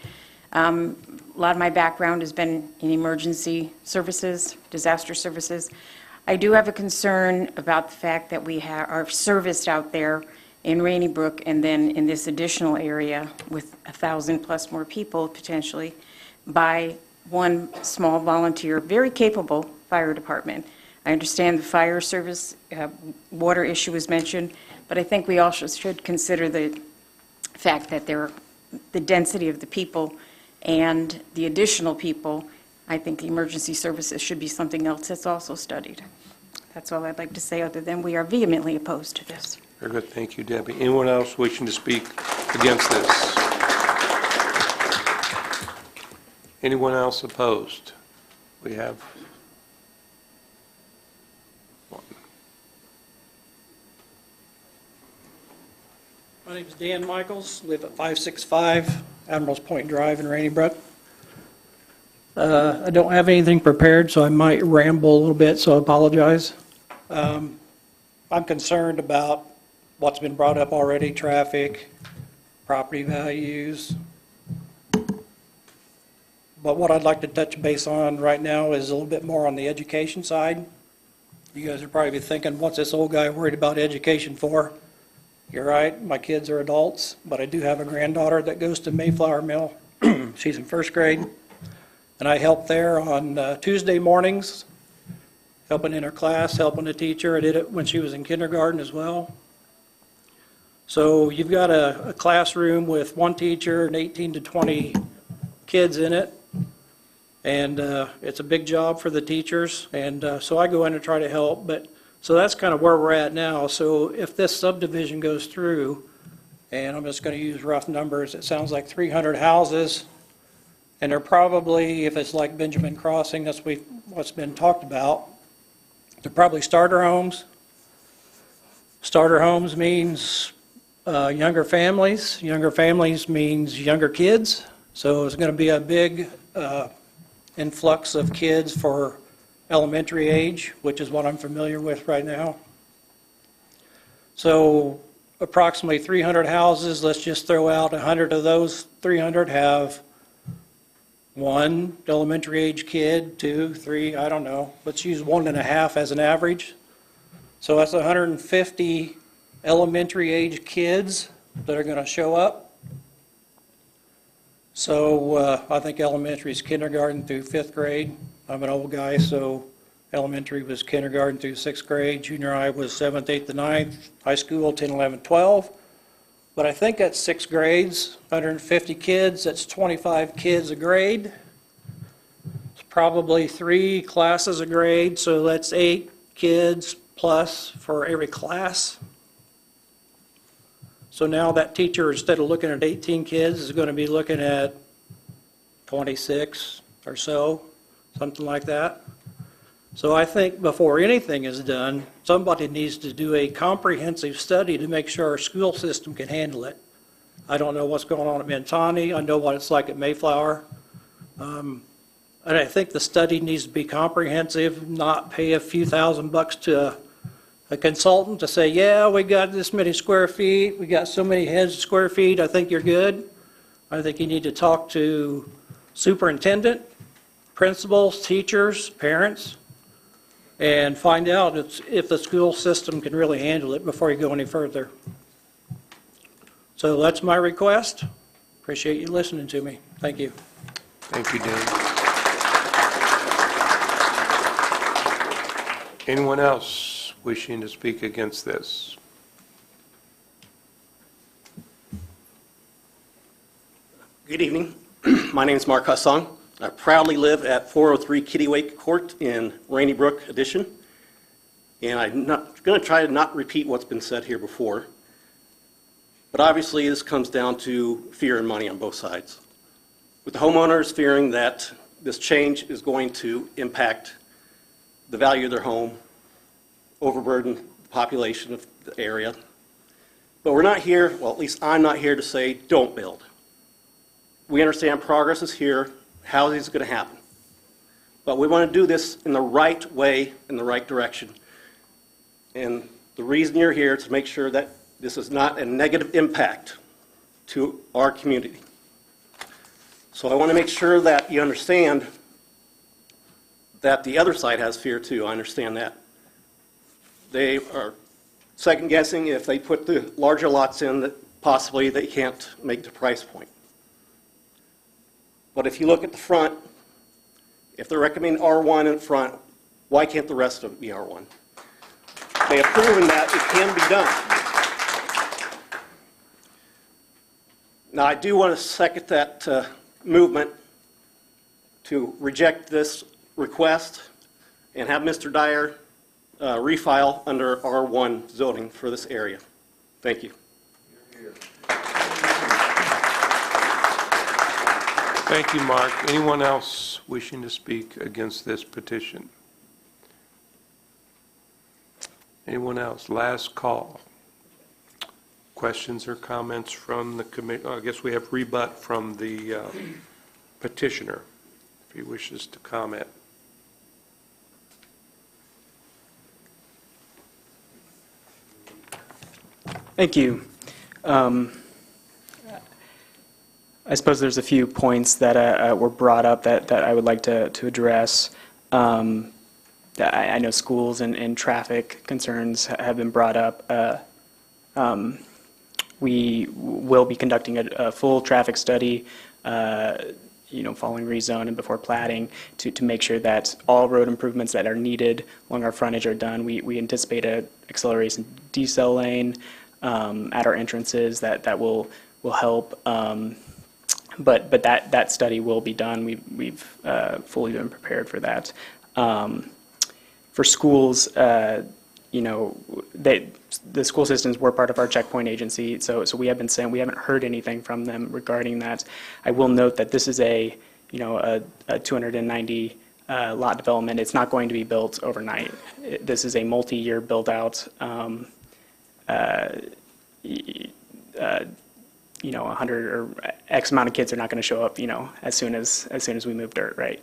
A lot of my background has been in emergency services, disaster services. I do have a concern about the fact that we are serviced out there in Rainy Brook and then in this additional area with 1,000 plus more people potentially by one small volunteer, very capable fire department. I understand the fire service water issue was mentioned, but I think we also should consider the fact that the density of the people and the additional people. I think the emergency services should be something else that's also studied. That's all I'd like to say, other than we are vehemently opposed to this. Very good. Thank you, Debbie. Anyone else wishing to speak against this? Anyone else opposed? We have one. My name is Dan Michaels, live at 565 Admirals Point Drive in Rainy Brook. I don't have anything prepared, so I might ramble a little bit, so I apologize. I'm concerned about what's been brought up already, traffic, property values. But what I'd like to touch base on right now is a little bit more on the education side. You guys are probably thinking, what's this old guy worried about education for? You're right, my kids are adults, but I do have a granddaughter that goes to Mayflower Mill. She's in first grade. And I help there on Tuesday mornings, helping in her class, helping the teacher. I did it when she was in kindergarten as well. So you've got a classroom with one teacher and 18 to 20 kids in it. And it's a big job for the teachers. And so I go in and try to help. But so that's kind of where we're at now. So if this subdivision goes through, and I'm just going to use rough numbers, it sounds like 300 houses. And they're probably, if it's like Benjamin Crossing, that's what's been talked about, they're probably starter homes. Starter homes means Younger families. Younger families means younger kids. So it's going to be a big influx of kids for elementary age, which is what I'm familiar with right now. So approximately 300 houses, let's just throw out 100 of those 300 have one elementary age kid, 2, 3, I don't know. Let's use 1.5 as an average. So that's 150 elementary age kids that are going to show up. So I think elementary is kindergarten through 5th grade. I'm an old guy, so elementary was kindergarten through 6th grade. Junior high was 7th, 8th, and 9th. High school, 10, 11, 12. But I think that's 6 grades, 150 kids. That's 25 kids a grade. It's probably 3 classes a grade, so that's 8 kids plus for every class. So now that teacher, instead of looking at 18 kids, is going to be looking at 26 or so, something like that. So I think before anything is done, somebody needs to do a comprehensive study to make sure our school system can handle it. I don't know what's going on at Mentani. I know what it's like at Mayflower. And I think the study needs to be comprehensive, not pay a few $1,000s to a consultant to say, yeah, we got this many square feet, we got so many heads square feet, I think you're good. I think you need to talk to superintendent, principals, teachers, parents, and find out if the school system can really handle it before you go any further. So that's my request. Appreciate you listening to me. Thank you. Thank you, Dan. Anyone else wishing to speak against this? Good evening. My name is Mark Hassan. I proudly live at 403 Kittiwake Court in Rainy Brook Addition. And I'm going to try to not repeat what's been said here before. But obviously this comes down to fear and money on both sides. With the homeowners fearing that this change is going to impact the value of their home, overburden the population of the area. But we're not here, well, at least I'm not here to say don't build. We understand progress is here, housing is going to happen. But we want to do this in the right way, in the right direction. And the reason you're here is to make sure that this is not a negative impact to our community. So I want to make sure that you understand that the other side has fear too. I understand that. They are second guessing if they put the larger lots in that possibly they can't make the price point. But if you look at the front, if they're recommending R1 in front, why can't the rest of it be R1? They have proven that it can be done. Now, I do want to second that movement to reject this request and have Mr. Dyer refile under R1 zoning for this area. Thank you. Thank you, Mark. Anyone else wishing to speak against this petition? Anyone else? Last call. Questions or comments from the committee? I guess we have rebut from the petitioner, if he wishes to comment. Thank you. I suppose there's a few points that were brought up that I would like to address. I know schools and traffic concerns have been brought up. We will be conducting a full traffic study, following rezone and before platting to make sure that all road improvements that are needed along our frontage are done. We anticipate a acceleration decel lane at our entrances that will help. But that study will be done. We've fully been prepared for that. For schools, the school systems were part of our checkpoint agency, so we have been saying we haven't heard anything from them regarding that. I will note that this is a 290 lot development. It's not going to be built overnight. This is a multi-year build out. 100 or X amount of kids are not going to show up, as soon as we move dirt, right?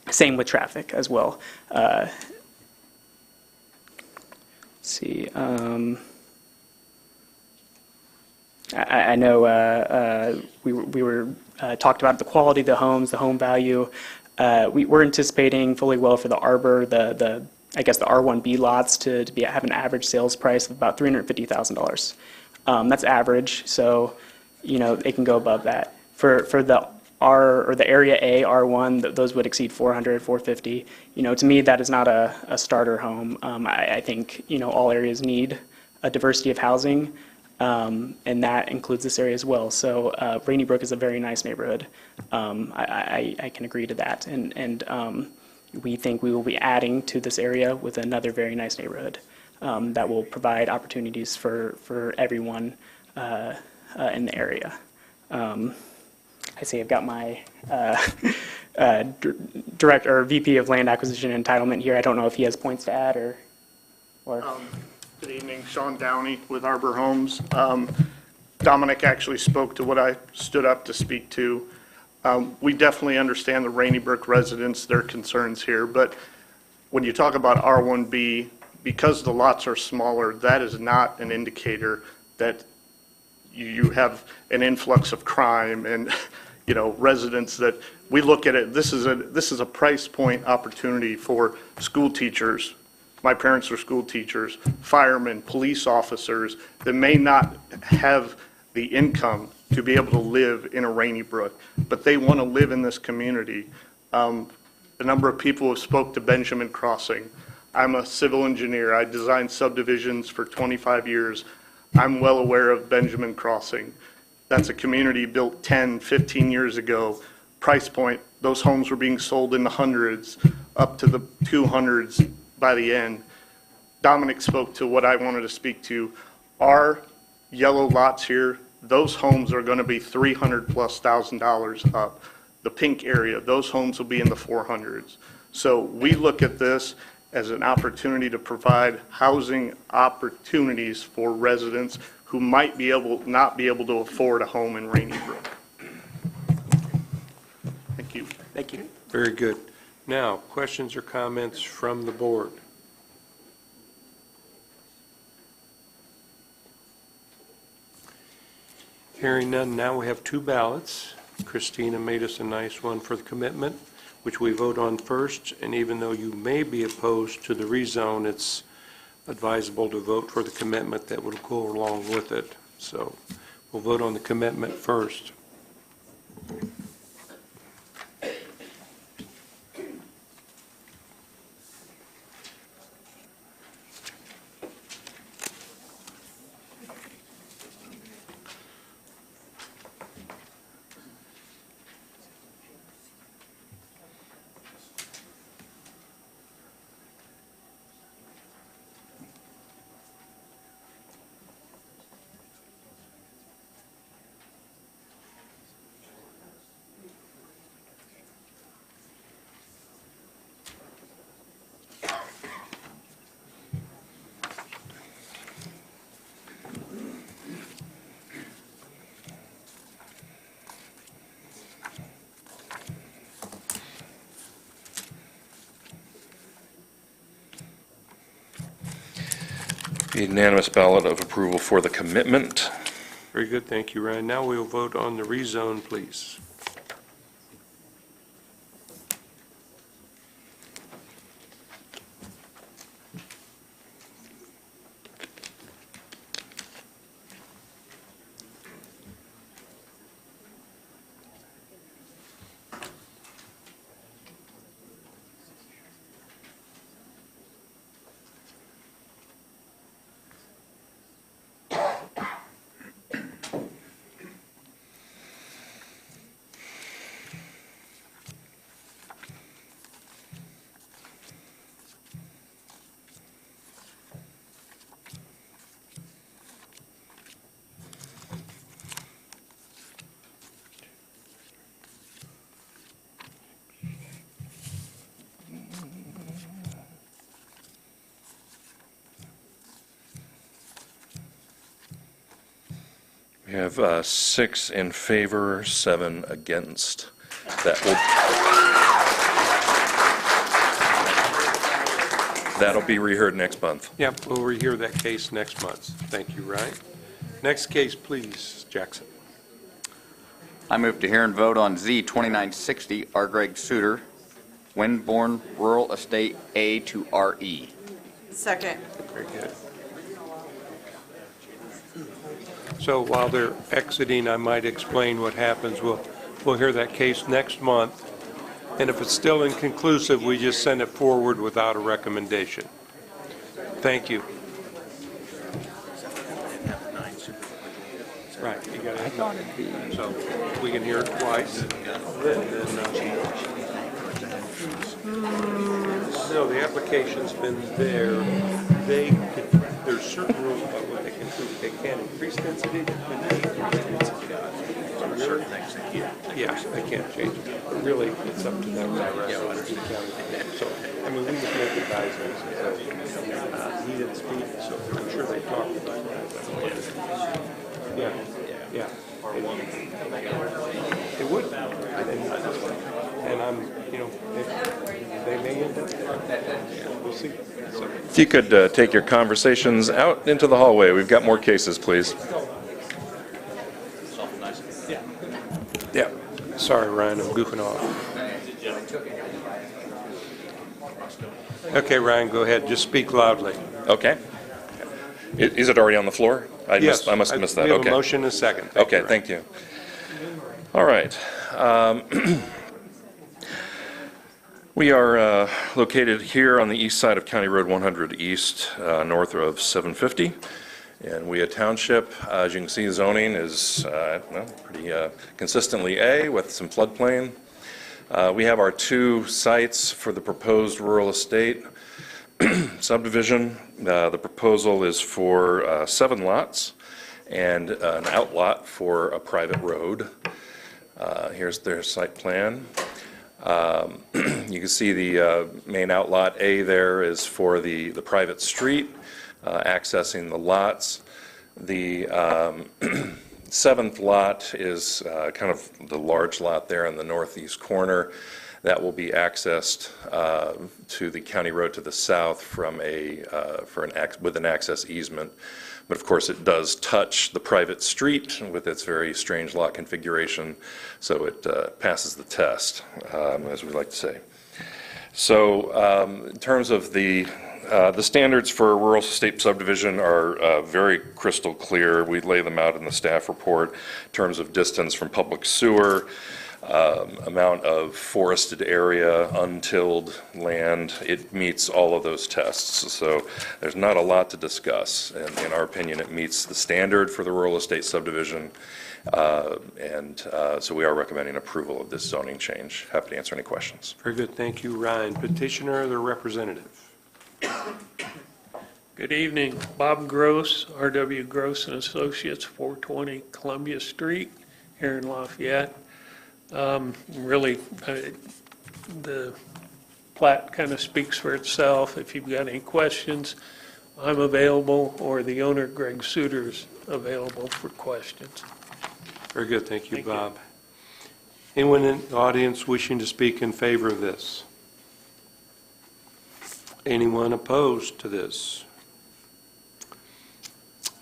Same with traffic as well. Let's see. I know we were talked about the quality of the homes, the home value. We're anticipating fully well for the Arbor, I guess the R1B lots to have an average sales price of about $350,000. That's average, so it can go above that. For the the area A R1, those would exceed 400, 450. To me, that is not a starter home. I think all areas need a diversity of housing, and that includes this area as well. So Rainy Brook is a very nice neighborhood. I can agree to that, and we think we will be adding to this area with another very nice neighborhood that will provide opportunities for everyone in the area. I see I've got my director or VP of Land Acquisition and Entitlement here. I don't know if he has points to add or. Good evening, Sean Downey with Arbor Homes. Dominic actually spoke to what I stood up to speak to. We definitely understand the Rainy Brook residents, their concerns here, but when you talk about R1B, because the lots are smaller, that is not an indicator that you have an influx of crime and residents that we look at it. This is a price point opportunity for school teachers. My parents are school teachers, firemen, police officers that may not have the income to be able to live in a Rainy Brook, but they want to live in this community. A number of people have spoke to Benjamin Crossing. I'm a civil engineer. I designed subdivisions for 25 years. I'm well aware of Benjamin Crossing. That's a community built 10, 15 years ago. Price point, those homes were being sold in the hundreds, up to the 200s by the end. Dominic spoke to what I wanted to speak to. Our yellow lots here, those homes are going to be $300,000+ up. The pink area, those homes will be in the 400s. So we look at this as an opportunity to provide housing opportunities for residents who might not be able to afford a home in Rainy Brook. Thank you. Thank you. Very good. Now, questions or comments from the board? Hearing none, now we have two ballots. Christina made us a nice one for the commitment, which we vote on first, and even though you may be opposed to the rezone, it's advisable to vote for the commitment that will go along with it. So we'll vote on the commitment first. A unanimous ballot of approval for the commitment. Very good, thank you, Ryan. Now we will vote on the rezone, please. We have 6 in favor, 7 against. That'll be reheard next month. Yep, we'll rehear that case next month. Thank you, Ryan. Next case, please, Jackson. I move to hear and vote on Z 2960, R. Greg Suter, Windborne Rural Estate A to RE. Second. Very good. So while they're exiting, I might explain what happens. We'll hear that case next month, and if it's still inconclusive, we just send it forward without a recommendation. Thank you. Right, you got it. So we can hear it twice. No, the application's been there. There's certain rules about what they can do. They can't increase density. Certain things they can't. Yeah, they can't change it. But really, it's up to them. So, I mean, we just make advisories. He didn't speak, so I'm sure they talked about that. Yeah, yeah. It would. And I'm, they may end up there. We'll see. So. If you could take your conversations out into the hallway. We've got more cases, please. Yeah. Sorry, Ryan, I'm goofing off. Okay, Ryan, go ahead. Just speak loudly. Okay. Is it already on the floor? Yes. I must have missed that. We have Okay. a motion and a second. Okay, thank you. All right. We are located here on the east side of County Road 100 East, north of 750. And Weah Township, as you can see, zoning is pretty consistently A with some floodplain. We have our 2 sites for the proposed rural estate subdivision. The proposal is for 7 lots and an outlot for a private road. Here's their site plan. You can see the main outlot A there is for the private street, accessing the lots. The 7th lot is kind of the large lot there in the northeast corner. That will be accessed to the county road to the south from with an access easement. But of course, it does touch the private street with its very strange lot configuration, so it passes the test, as we like to say. So, in terms of the standards for a rural estate subdivision are very crystal clear. We lay them out in the staff report in terms of distance from public sewer, amount of forested area, untilled land. It meets all of those tests. So there's not a lot to discuss. And in our opinion, it meets the standard for the rural estate subdivision. So we are recommending approval of this zoning change. Happy to answer any questions. Very good. Thank you, Ryan. Petitioner or the representative? Good evening. Bob Gross, R.W. Gross and Associates, 420 Columbia Street here in Lafayette. Really, the plat kind of speaks for itself. If you've got any questions, I'm available, or the owner, Greg Suter's available for questions. Very good. Thank you, Bob. Anyone in the audience wishing to speak in favor of this? Anyone opposed to this?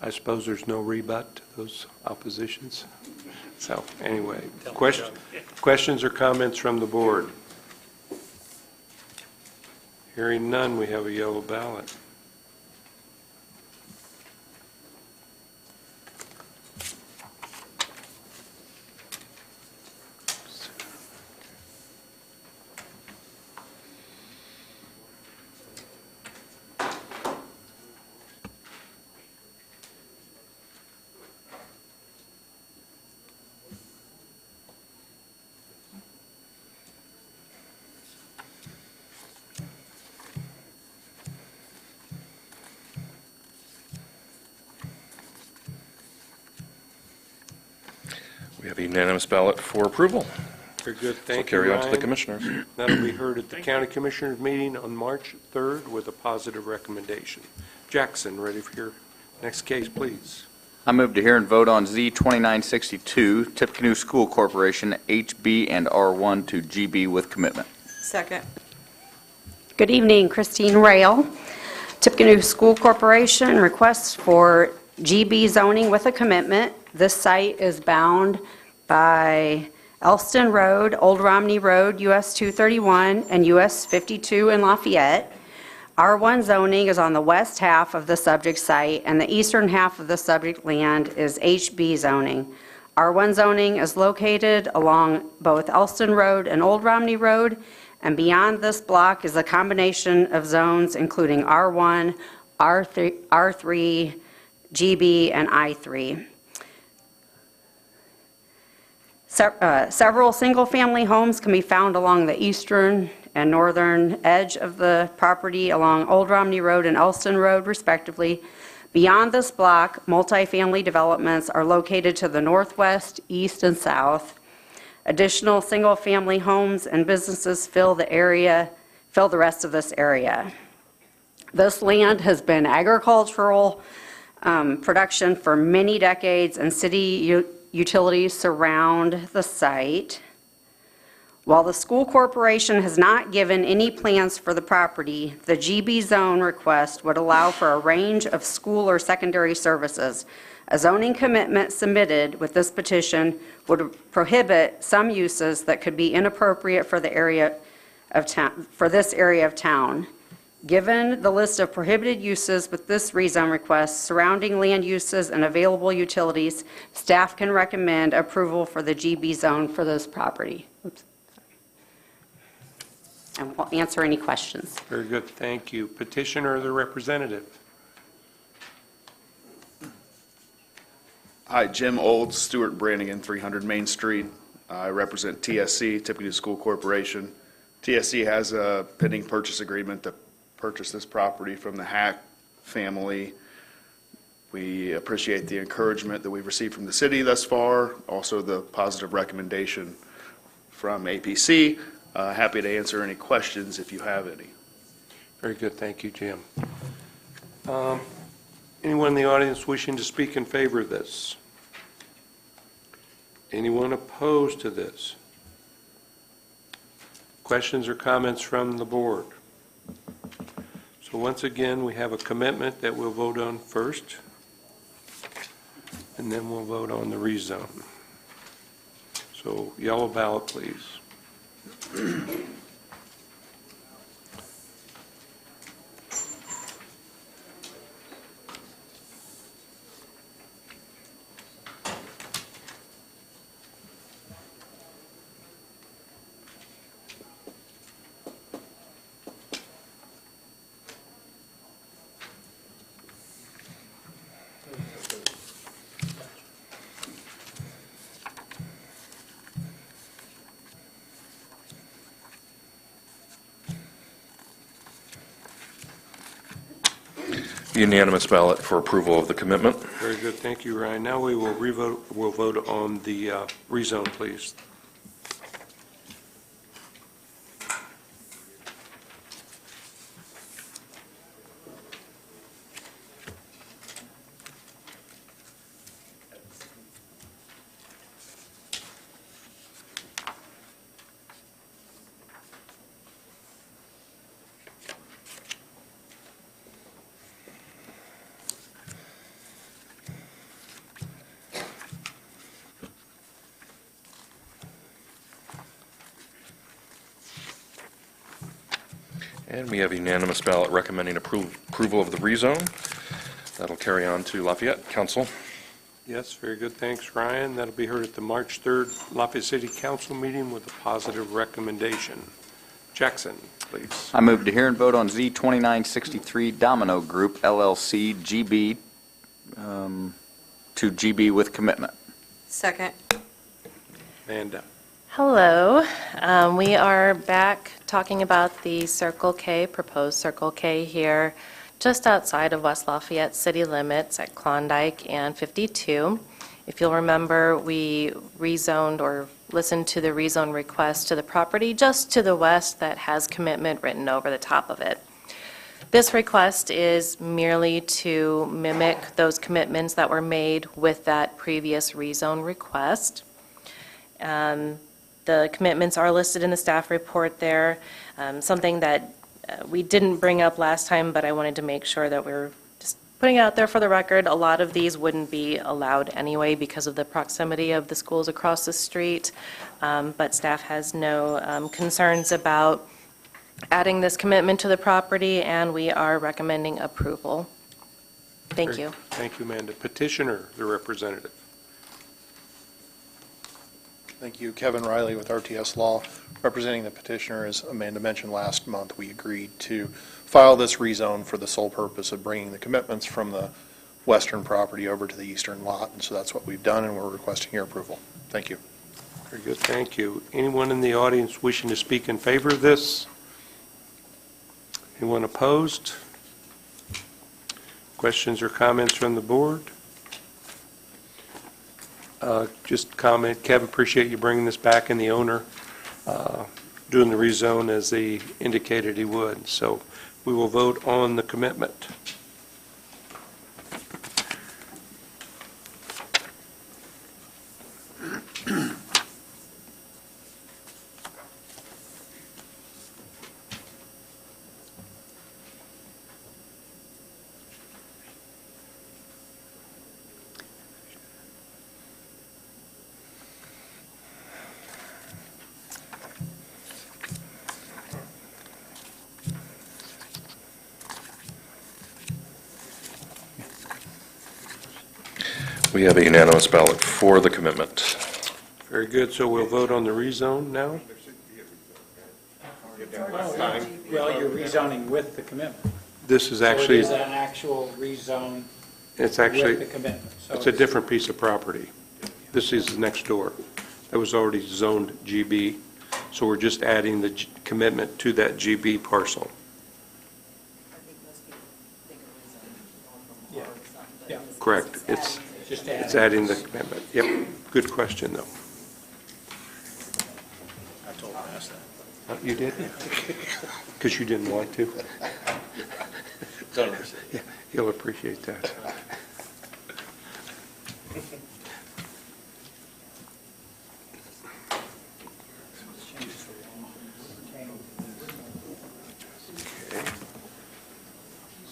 I suppose there's no rebut to those oppositions. So anyway, questions or comments from the board? Hearing none, we have a yellow ballot. We have a unanimous ballot for approval. Very good. Thank you, Carry on to the Ryan. commissioners. That'll be heard at the county commissioners meeting on March 3rd with a positive recommendation. Jackson, ready for your next case, please. I move to hear and vote on Z 2962, Tippecanoe School Corporation, HB and R1 to GB with commitment. Second. Good evening, Christine Rail. Tippecanoe School Corporation requests for GB zoning with a commitment. This site is bound by Elston Road, Old Romney Road, US 231, and US 52 in Lafayette. R1 zoning is on the west half of the subject site, and the eastern half of the subject land is HB zoning. R1 zoning is located along both Elston Road and Old Romney Road, and beyond this block is a combination of zones including R1, R3, GB, and I3. Several single-family homes can be found along the eastern and northern edge of the property along Old Romney Road and Elston Road, respectively. Beyond this block, multifamily developments are located to the northwest, east, and south. Additional single-family homes and businesses fill the rest of this area. This land has been agricultural production for many decades, and city utilities surround the site. While the school corporation has not given any plans for the property, the GB zone request would allow for a range of school or secondary services. A zoning commitment submitted with this petition would prohibit some uses that could be inappropriate for the area of town, for this area of town. Given the list of prohibited uses with this rezone request, surrounding land uses, and available utilities, staff can recommend approval for the GB zone for this property. Oops. And we'll answer any questions. Very good, thank you. Petitioner or the representative? Hi, Jim Olds, Stuart Brannigan, 300 Main Street. I represent TSC, Tippecanoe School Corporation. TSC has a pending purchase agreement to purchase this property from the Hack family. We appreciate the encouragement that we've received from the city thus far, also the positive recommendation from APC. Happy to answer any questions if you have any. Very good, thank you, Jim. Anyone in the audience wishing to speak in favor of this? Anyone opposed to this? Questions or comments from the board? So once again, we have a commitment that we'll vote on first, and then we'll vote on the rezone. So yellow ballot, please. Unanimous ballot for approval of the commitment. Very good, thank you, Ryan. Now we will we'll vote on the rezone, please. And we have unanimous ballot recommending approval of the rezone. That'll carry on to Lafayette Council. Yes, very good, thanks, Ryan. That'll be heard at the March 3rd Lafayette City Council meeting with a positive recommendation. Jackson, please. I move to hear and vote on Z 2963 Domino Group LLC GB to GB with commitment. Second. Amanda. Hello. We are back talking about the Circle K, proposed Circle K here, just outside of West Lafayette city limits at Klondike and 52. If you'll remember, we rezoned or listened to the rezone request to the property just to the west that has commitment written over the top of it. This request is merely to mimic those commitments that were made with that previous rezone request. The commitments are listed in the staff report there. Something that we didn't bring up last time, but I wanted to make sure that we're just putting it out there for the record. A lot of these wouldn't be allowed anyway because of the proximity of the schools across the street, but staff has no concerns about adding this commitment to the property, and we are recommending approval. Thank you. Thank you, Amanda. Petitioner, the representative. Thank you. Kevin Riley with RTS Law, representing the petitioner. As Amanda mentioned last month, we agreed to file this rezone for the sole purpose of bringing the commitments from the western property over to the eastern lot, and so that's what we've done, and we're requesting your approval. Thank you. Very good, thank you. Anyone in the audience wishing to speak in favor of this? Anyone opposed? Questions or comments from the board? Just comment, Kevin, appreciate you bringing this back, and the owner doing the rezone as he indicated he would. So we will vote on the commitment. We have a unanimous ballot for the commitment. Very good, so we'll vote on the rezone now? Well, you're rezoning with the commitment. This is actually, So it is an actual rezone it's actually, with the commitment. So it's a different piece of property. This is next door. That was already zoned GB, so we're just adding the commitment to that GB parcel. Yeah. Correct. It's Just adding the commitment. Yep. Good question, though. I told him to ask that. You did? Because you didn't want to? Yeah, he'll appreciate that. Okay.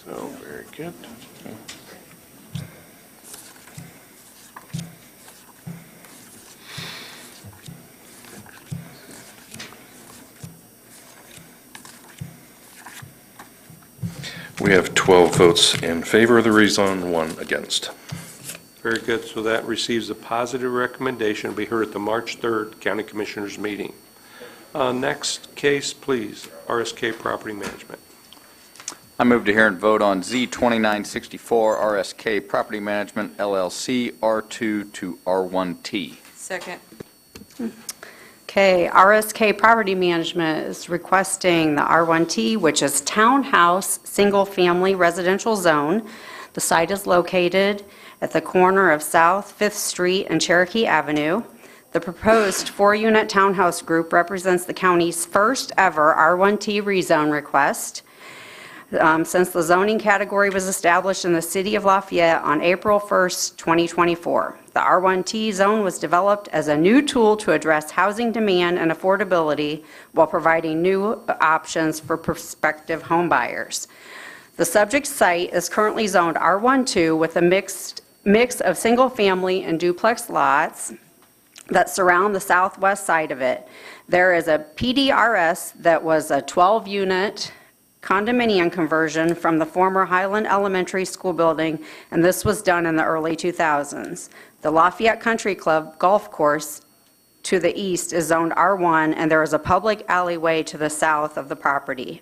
So, very good. We have 12 votes in favor of the rezone, 1 against. Very good. So that receives a positive recommendation. Will be heard at the March 3rd County Commissioners meeting. Next case, please. RSK Property Management. I move to hear and vote on Z2964 RSK Property Management LLC R2 to R1T. Second. Okay, RSK Property Management is requesting the R1T, which is Townhouse Single Family Residential Zone. The site is located at the corner of South 5th Street and Cherokee Avenue. The proposed 4-unit townhouse group represents the county's first ever R1T rezone request. Since the zoning category was established in the city of Lafayette on April 1st, 2024. The R1T zone was developed as a new tool to address housing demand and affordability while providing new options for prospective homebuyers. The subject site is currently zoned R12 with a mix of single-family and duplex lots that surround the southwest side of it. There is a PDRS that was a 12-unit condominium conversion from the former Highland Elementary School building, and this was done in the early 2000s. The Lafayette Country Club golf course to the east is zoned R1, and there is a public alleyway to the south of the property.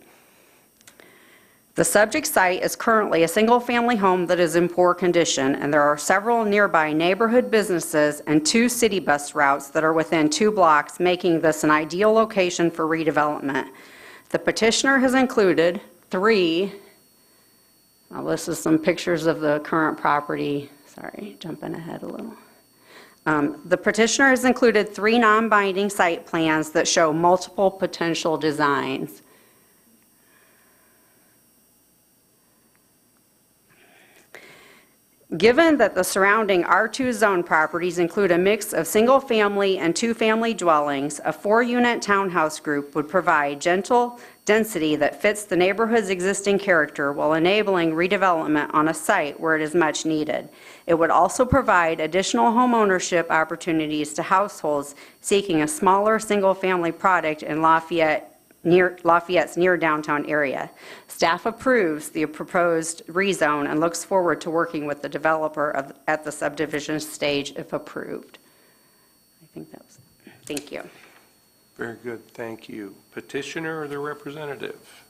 The subject site is currently a single-family home that is in poor condition, and there are several nearby neighborhood businesses and 2 city bus routes that are within 2 blocks, making this an ideal location for redevelopment. The petitioner has included 3, this is some pictures of the current property, sorry, jumping ahead a little. The petitioner has included 3 non-binding site plans that show multiple potential designs. Given that the surrounding R2 zone properties include a mix of single-family and two-family dwellings, a 4-unit townhouse group would provide gentle density that fits the neighborhood's existing character while enabling redevelopment on a site where it is much needed. It would also provide additional homeownership opportunities to households seeking a smaller single-family product in Lafayette's near downtown area. Staff approves the proposed rezone and looks forward to working with the developer at the subdivision stage if approved. I think that was it. Thank you. Very good, thank you. Petitioner or the representative?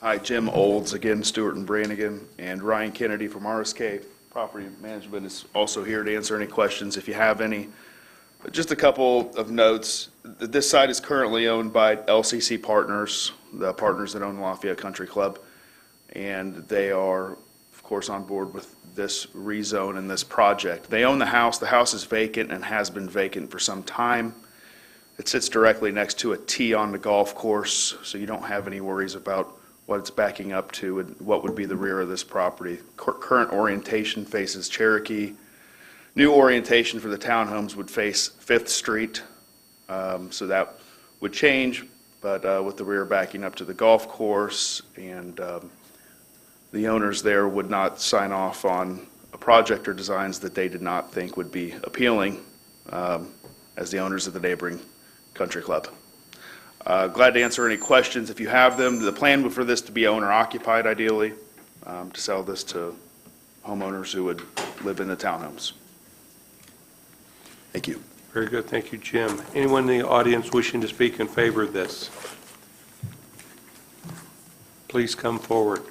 Hi, Jim Olds, again, Stewart and Brannigan, and Ryan Kennedy from RSK Property Management is also here to answer any questions if you have any. Just a couple of notes. This site is currently owned by LCC Partners, the partners that own Lafayette Country Club, and they are, of course, on board with this rezone and this project. They own the house. The house is vacant and has been vacant for some time. It sits directly next to a tee on the golf course, so you don't have any worries about what it's backing up to and what would be the rear of this property. Current orientation faces Cherokee. New orientation for the townhomes would face 5th Street, so that would change, but with the rear backing up to the golf course, and the owners there would not sign off on a project or designs that they did not think would be appealing as the owners of the neighboring country club. Glad to answer any questions if you have them. The plan for this to be owner occupied ideally, to sell this to homeowners who would live in the townhomes. Thank you. Very good, thank you, Jim. Anyone in the audience wishing to speak in favor of this? Please come forward.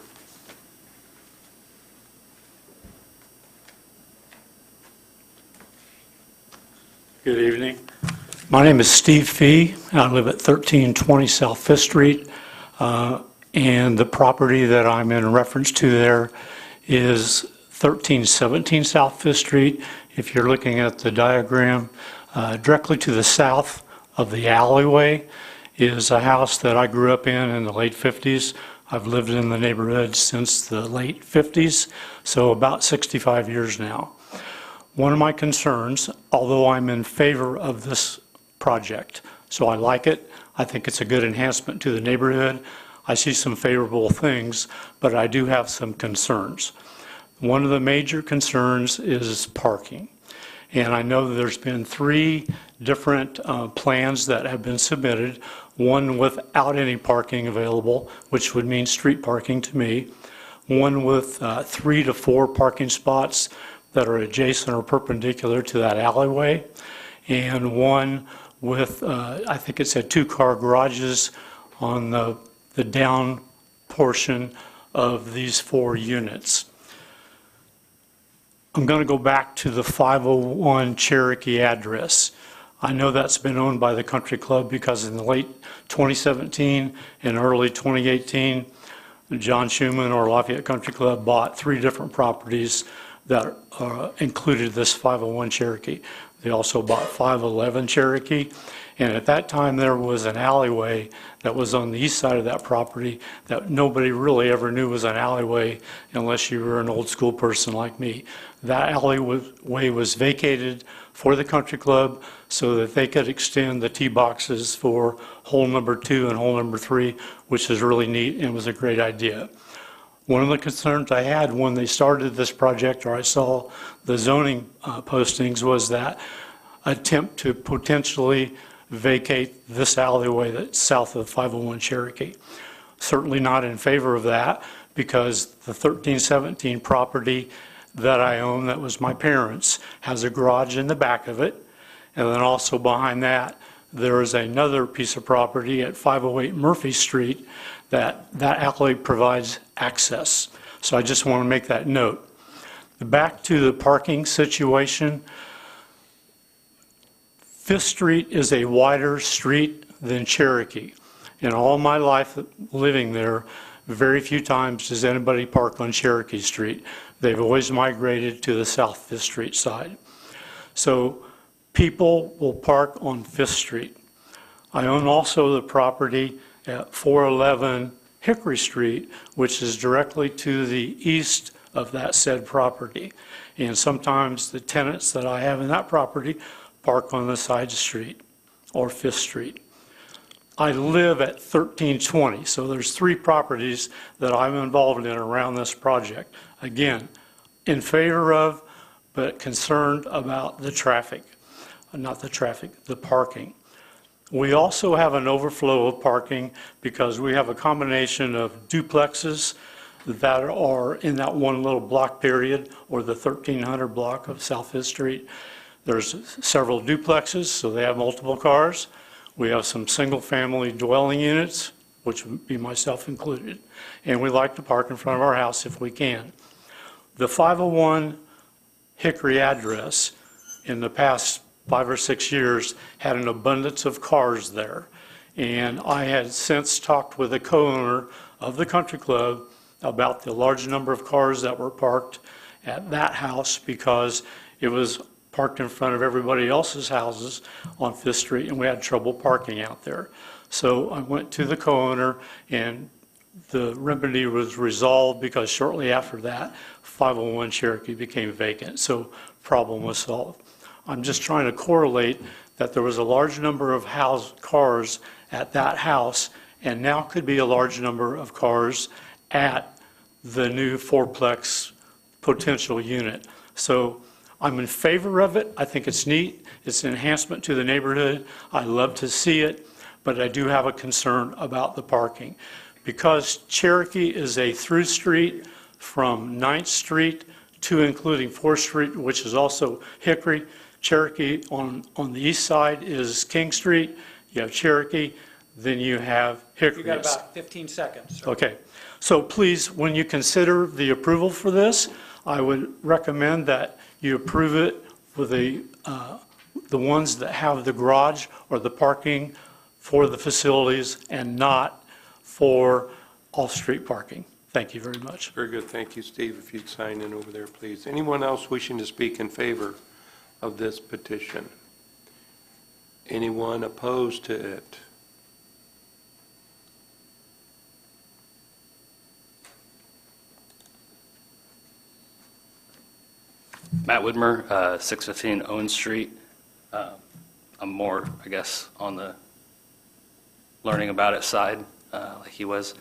Good evening. My name is Steve Fee. I live at 1320 South 5th Street, and the property that I'm in reference to there is 1317 South 5th Street. If you're looking at the diagram, directly to the south of the alleyway is a house that I grew up in the late 50s. I've lived in the neighborhood since the late 50s, so about 65 years now. One of my concerns, although I'm in favor of this project, so I like it, I think it's a good enhancement to the neighborhood, I see some favorable things, but I do have some concerns. One of the major concerns is parking. And I know that there's been 3 different plans that have been submitted, one without any parking available, which would mean street parking to me, one with 3 to 4 parking spots that are adjacent or perpendicular to that alleyway, and one with, I think it said 2-car garages on the down portion of these 4 units. I'm going to go back to the 501 Cherokee address. I know that's been owned by the country club because in the late 2017 and early 2018, John Schumann or Lafayette Country Club bought 3 different properties that included this 501 Cherokee. They also bought 511 Cherokee, and at that time there was an alleyway that was on the east side of that property that nobody really ever knew was an alleyway unless you were an old school person like me. That alleyway was vacated for the country club so that they could extend the tee boxes for hole number 2 and hole number 3, which is really neat and was a great idea. One of the concerns I had when they started this project, or I saw the zoning postings, was that attempt to potentially vacate this alleyway that's south of the 501 Cherokee. Certainly not in favor of that, because the 1317 property that I own, that was my parents', has a garage in the back of it, and then also behind that there is another piece of property at 508 Murphy Street that alley provides access. So I just want to make that note. Back to the parking situation, 5th Street is a wider street than Cherokee. In all my life living there, very few times does anybody park on Cherokee Street. They've always migrated to the South 5th Street side. So people will park on 5th Street. I own also the property at 411 Hickory Street, which is directly to the east of that said property. And sometimes the tenants that I have in that property park on the side street or Fifth Street. I live at 1320, so there's 3 properties that I'm involved in around this project. Again, in favor of, but concerned about the traffic, the parking. We also have an overflow of parking because we have a combination of duplexes that are in that one little block period, or the 1300 block of South Fifth Street. There's several duplexes, so they have multiple cars. We have some single-family dwelling units, which would be myself included, and we like to park in front of our house if we can. The 501 Hickory address in the past 5 or 6 years had an abundance of cars there, and I had since talked with the co-owner of the country club about the large number of cars that were parked at that house because it was parked in front of everybody else's houses on Fifth Street, and we had trouble parking out there. So I went to the co-owner, and the remedy was resolved because shortly after that, 501 Cherokee became vacant, so problem was solved. I'm just trying to correlate that there was a large number of cars at that house, and now could be a large number of cars at the new fourplex potential unit. So I'm in favor of it. I think it's neat. It's an enhancement to the neighborhood. I love to see it, but I do have a concern about the parking. Because Cherokee is a through street from 9th Street to including 4th Street, which is also Hickory. Cherokee on the east side is King Street. You have Cherokee, then you have Hickory. You got about 15 seconds. Sir. Okay. So please, when you consider the approval for this, I would recommend that you approve it with the ones that have the garage or the parking for the facilities and not for off-street parking. Thank you very much. Very good. Thank you, Steve. If you'd sign in over there, please. Anyone else wishing to speak in favor of this petition? Anyone opposed to it? Matt Widmer, 615 Owen Street. I'm more, I guess, on the learning about it side, like he was.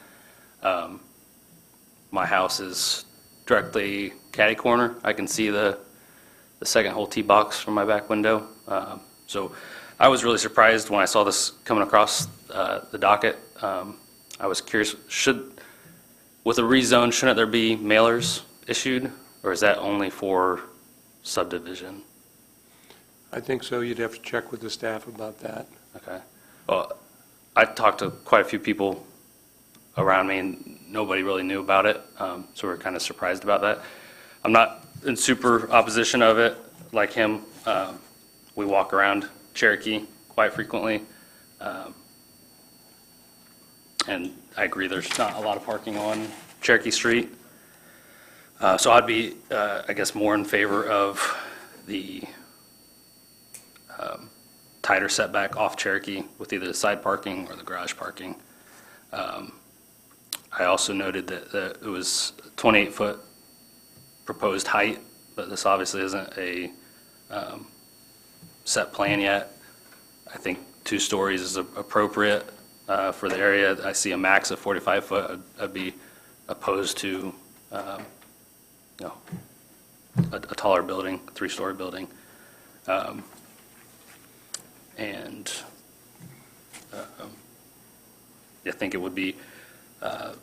My house is directly catty corner. I can see the second hole tee box from my back window. So I was really surprised when I saw this coming across the docket. I was curious, with a rezone, shouldn't there be mailers issued, or is that only for subdivision? I think so. You'd have to check with the staff about that. Okay. Well, I talked to quite a few people around me, and nobody really knew about it, so we're kind of surprised about that. I'm not in super opposition of it like him. We walk around Cherokee quite frequently, and I agree there's not a lot of parking on Cherokee Street. So I'd be, I guess, more in favor of the tighter setback off Cherokee with either the side parking or the garage parking. I also noted that it was 28-foot proposed height, but this obviously isn't a set plan yet. I think 2 stories is appropriate for the area. I see a max of 45 foot. I'd be opposed to a taller building, 3-story building. And I think it would be a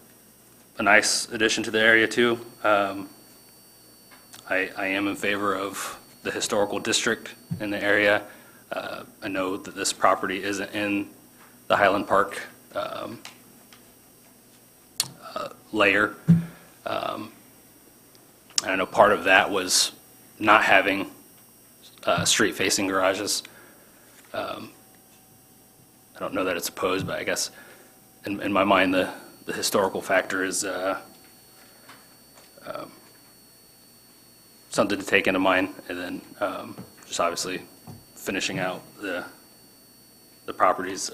nice addition to the area too. I am in favor of the historical district in the area. I know that this property isn't in the Highland Park layer. And I know part of that was not having street-facing garages. I don't know that it's opposed, but I guess in my mind the historical factor is something to take into mind, and then just obviously finishing out the properties.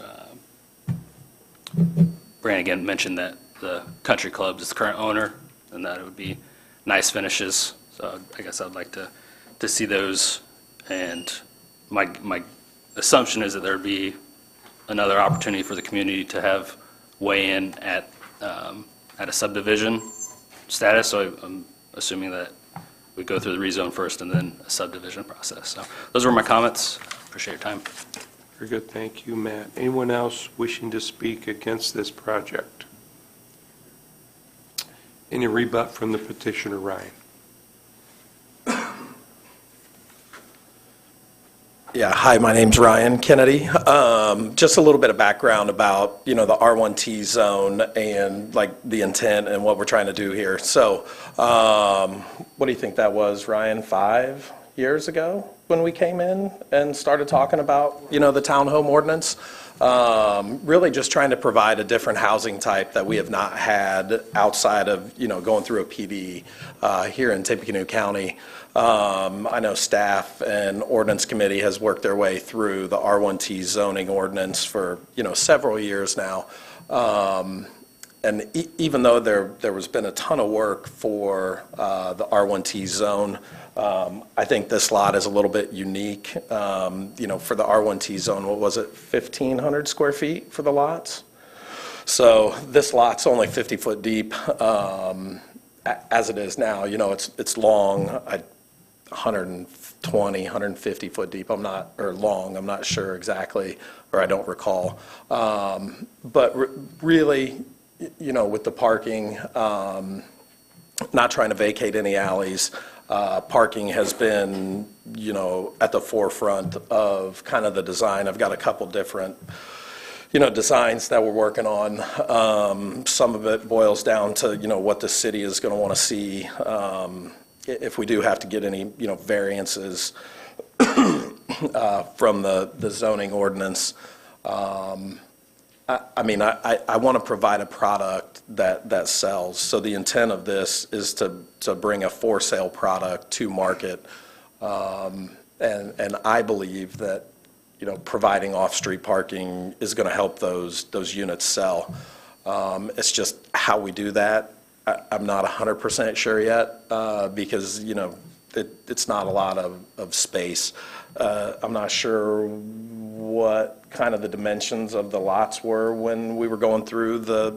Brannigan mentioned that the country club is the current owner, and that it would be nice finishes. So I guess I'd like to see those. And my assumption is that there'd be another opportunity for the community to have weigh in at a subdivision status. So I'm assuming that we go through the rezone first and then a subdivision process. So those were my comments. Appreciate your time. Very good, thank you, Matt. Anyone else wishing to speak against this project? Any rebut from the petitioner, Ryan? Yeah, hi, my name's Ryan Kennedy. Just a little bit of background about, the R1T zone and like the intent and what we're trying to do here. So, what do you think that was, Ryan, 5 years ago when we came in and started talking about, the townhome ordinance? Really just trying to provide a different housing type that we have not had outside of, going through a PD here in Tippecanoe County. I know staff and ordinance committee has worked their way through the R1T zoning ordinance for, several years now. And even though there was been a ton of work for the R1T zone, I think this lot is a little bit unique. For the R1T zone, what was it, 1,500 square feet for the lots? So this lot's only 50 foot deep as it is now. It's long, 120, 150 foot deep. I'm not sure exactly, or I don't recall. But really, with the parking, not trying to vacate any alleys, parking has been, at the forefront of kind of the design. I've got a couple different, designs that we're working on. Some of it boils down to, what the city is going to want to see if we do have to get any, variances from the zoning ordinance. I want to provide a product that sells. So the intent of this is to bring a for sale product to market. And I believe that, providing off-street parking is going to help those units sell. It's just how we do that. I'm not 100% sure yet because, it's not a lot of space. I'm not sure what kind of the dimensions of the lots were when we were going through the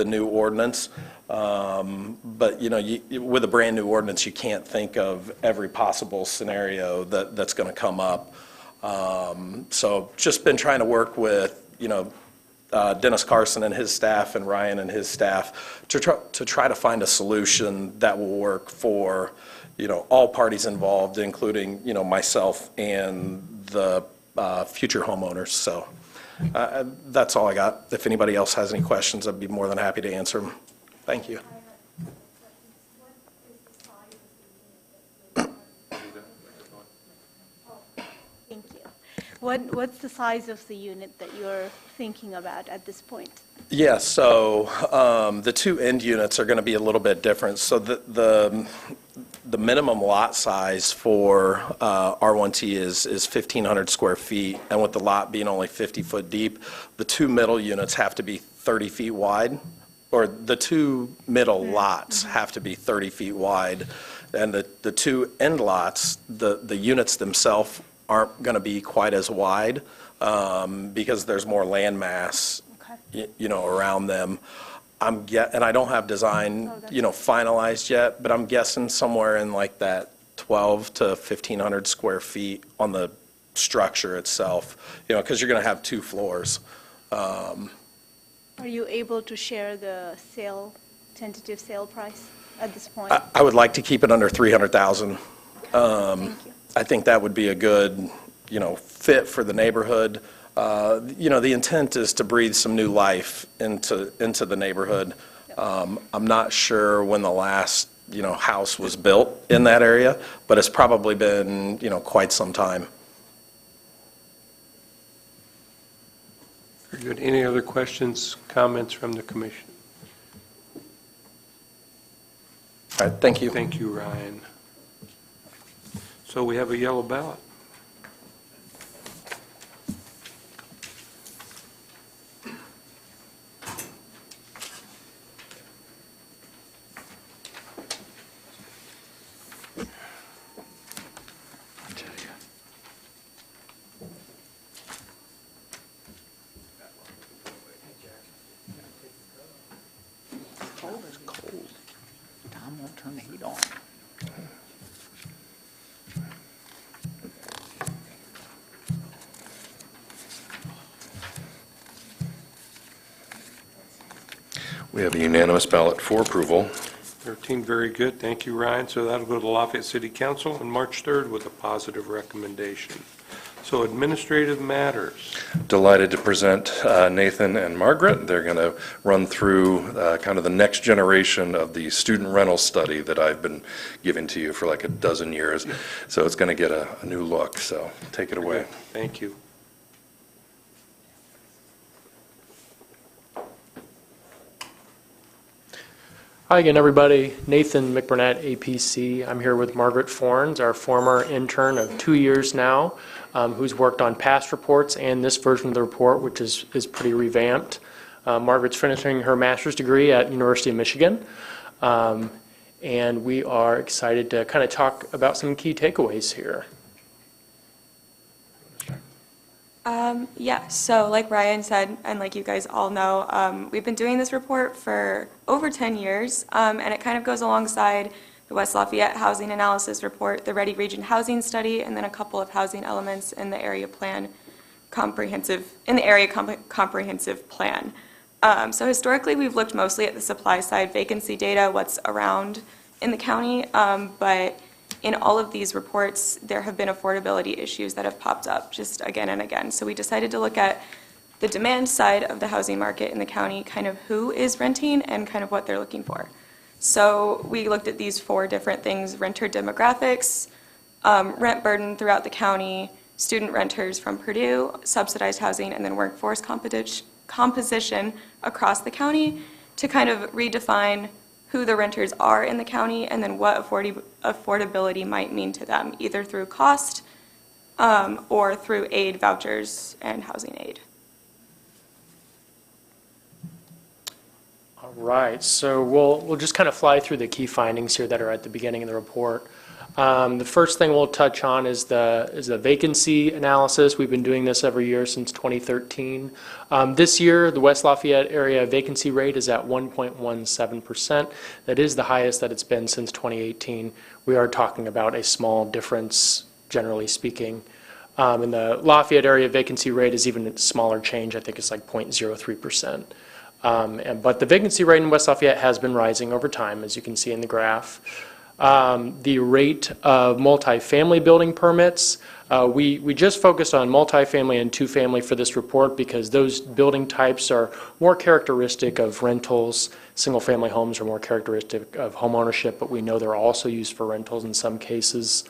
new ordinance. But, with a brand new ordinance, you can't think of every possible scenario that's going to come up. So just been trying to work with, Dennis Carson and his staff and Ryan and his staff to try to find a solution that will work for, all parties involved, including, myself and the future homeowners. So that's all I got. If anybody else has any questions, I'd be more than happy to answer them. Thank you. Thank you. What's the size of the unit that you're thinking about at this point? Yeah, so the two end units are going to be a little bit different. So the minimum lot size for R1T is 1,500 square feet, and with the lot being only 50 foot deep, the two middle units have to be 30 feet wide, or the two middle lots have to be 30 feet wide, and the two end lots, the units themselves aren't going to be quite as wide because there's more land mass, around them. And I don't have design, finalized yet, but I'm guessing somewhere in like that 12 to 1,500 square feet on the structure itself, because you're going to have 2 floors. Are you able to share the tentative sale price at this point? I would like to keep it under 300,000. I think that would be a good, fit for the neighborhood. The intent is to breathe some new life into the neighborhood. I'm not sure when the last, house was built in that area, but it's probably been, quite some time. Very good. Any other questions, comments from the commission? All right, thank you. Thank you, Ryan. So we have a yellow ballot. Turn the heat on. We have a unanimous ballot for approval. 13, very good. Thank you, Ryan. So that'll go to the Lafayette City Council on March 3rd with a positive recommendation. So administrative matters. Delighted to present Nathan and Margaret. They're going to run through kind of the next generation of the student rental study that I've been giving to you for like a dozen years. So it's going to get a new look. So take it away. Thank you. Hi again, everybody. Nathan McBurnett, APC. I'm here with Margaret Forns, our former intern of 2 years now, who's worked on past reports and this version of the report, which is pretty revamped. Margaret's finishing her master's degree at University of Michigan, and we are excited to kind of talk about some key takeaways here. Yeah, so like Ryan said, and like you guys all know, we've been doing this report for over 10 years, and it kind of goes alongside the West Lafayette Housing Analysis Report, the Ready Region Housing Study, and then a couple of housing elements in the area plan comprehensive plan. So historically, we've looked mostly at the supply side vacancy data, what's around in the county, but in all of these reports, there have been affordability issues that have popped up just again and again. So we decided to look at the demand side of the housing market in the county, kind of who is renting and kind of what they're looking for. So we looked at these 4 different things: renter demographics, rent burden throughout the county, student renters from Purdue, subsidized housing, and then workforce composition across the county to kind of redefine who the renters are in the county, and then what affordability might mean to them, either through cost or through aid, vouchers, and housing aid. All right, so we'll just kind of fly through the key findings here that are at the beginning of the report. The first thing we'll touch on is the vacancy analysis. We've been doing this every year since 2013. This year, the West Lafayette area vacancy rate is at 1.17%. That is the highest that it's been since 2018. We are talking about a small difference, generally speaking. In the Lafayette area, vacancy rate is even a smaller change. I think it's like 0.03%. But the vacancy rate in West Lafayette has been rising over time, as you can see in the graph. The rate of multifamily building permits, we just focused on multifamily and two-family for this report because those building types are more characteristic of rentals. Single-family homes are more characteristic of home ownership, but we know they're also used for rentals in some cases.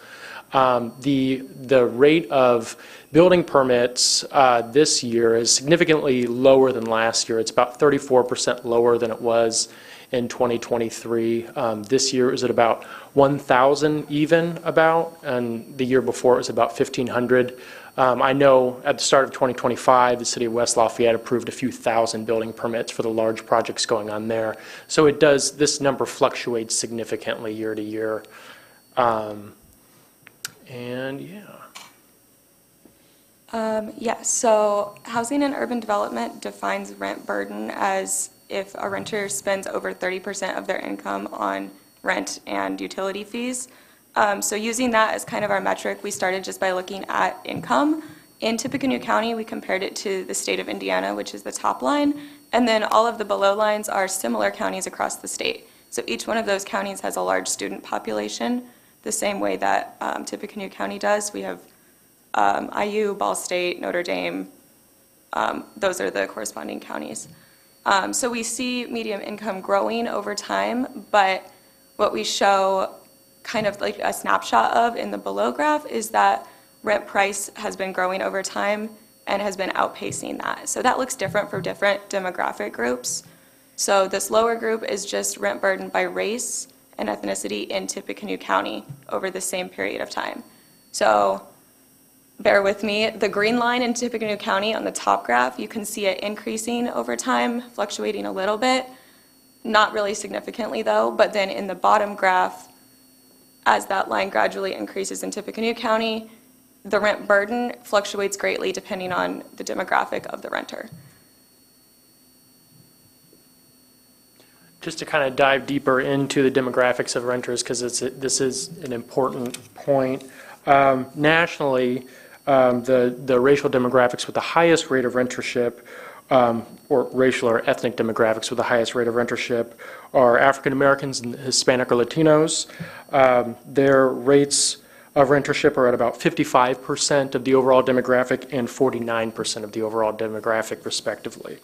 The rate of building permits this year is significantly lower than last year. It's about 34% lower than it was in 2023. This year it was at about 1,000 even about, and the year before it was about 1,500. I know at the start of 2025, the city of West Lafayette approved a few thousand building permits for the large projects going on there. So this number fluctuates significantly year to year. So Housing and Urban Development defines rent burden as if a renter spends over 30% of their income on rent and utility fees. So using that as kind of our metric, we started just by looking at income. In Tippecanoe County, we compared it to the state of Indiana, which is the top line, and then all of the below lines are similar counties across the state. So each one of those counties has a large student population, the same way that Tippecanoe County does. We have IU, Ball State, Notre Dame. Those are the corresponding counties. So we see median income growing over time, but what we show kind of like a snapshot of in the below graph is that rent price has been growing over time and has been outpacing that. So that looks different for different demographic groups. So this lower group is just rent burden by race and ethnicity in Tippecanoe County over the same period of time. So bear with me, the green line in Tippecanoe County on the top graph, you can see it increasing over time, fluctuating a little bit, not really significantly though, but then in the bottom graph, as that line gradually increases in Tippecanoe County, the rent burden fluctuates greatly depending on the demographic of the renter. just to kind of dive deeper into the demographics of renters, because this is an important point. Nationally, the racial demographics with the highest rate of rentership, or racial or ethnic demographics with the highest rate of rentership, are African Americans and Hispanic or Latinos. Their rates of rentership are at about 55% of the overall demographic and 49% of the overall demographic, respectively.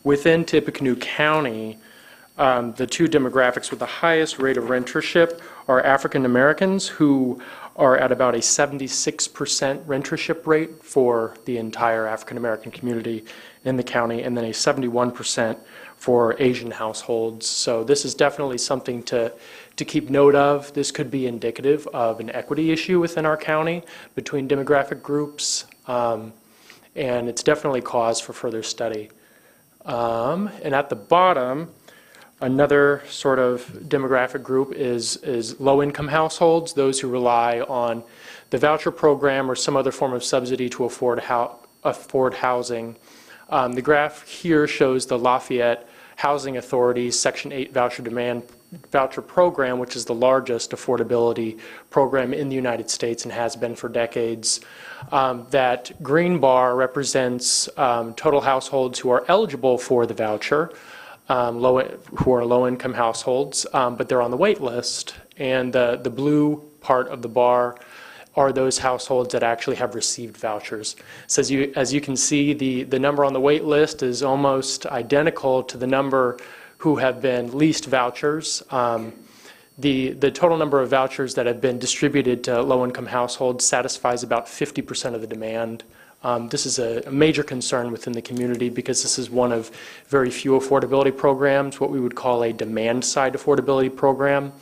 Within Tippecanoe County, the two demographics with the highest rate of rentership are African Americans, who are at about a 76% rentership rate for the entire African American community in the county, and then a 71% for Asian households. So this is definitely something to keep note of. This could be indicative of an equity issue within our county between demographic groups, and it's definitely cause for further study. And at the bottom, another sort of demographic group is low-income households, those who rely on the voucher program or some other form of subsidy to afford housing. The graph here shows the Lafayette Housing Authority's Section 8 voucher program, which is the largest affordability program in the United States and has been for decades. That green bar represents total households who are eligible for the voucher, who are low-income households, but they're on the wait list. And the blue part of the bar are those households that actually have received vouchers. So as you can see, the number on the wait list is almost identical to the number who have been leased vouchers. The total number of vouchers that have been distributed to low-income households satisfies about 50% of the demand. This is a major concern within the community because this is one of very few affordability programs, what we would call a demand-side affordability program.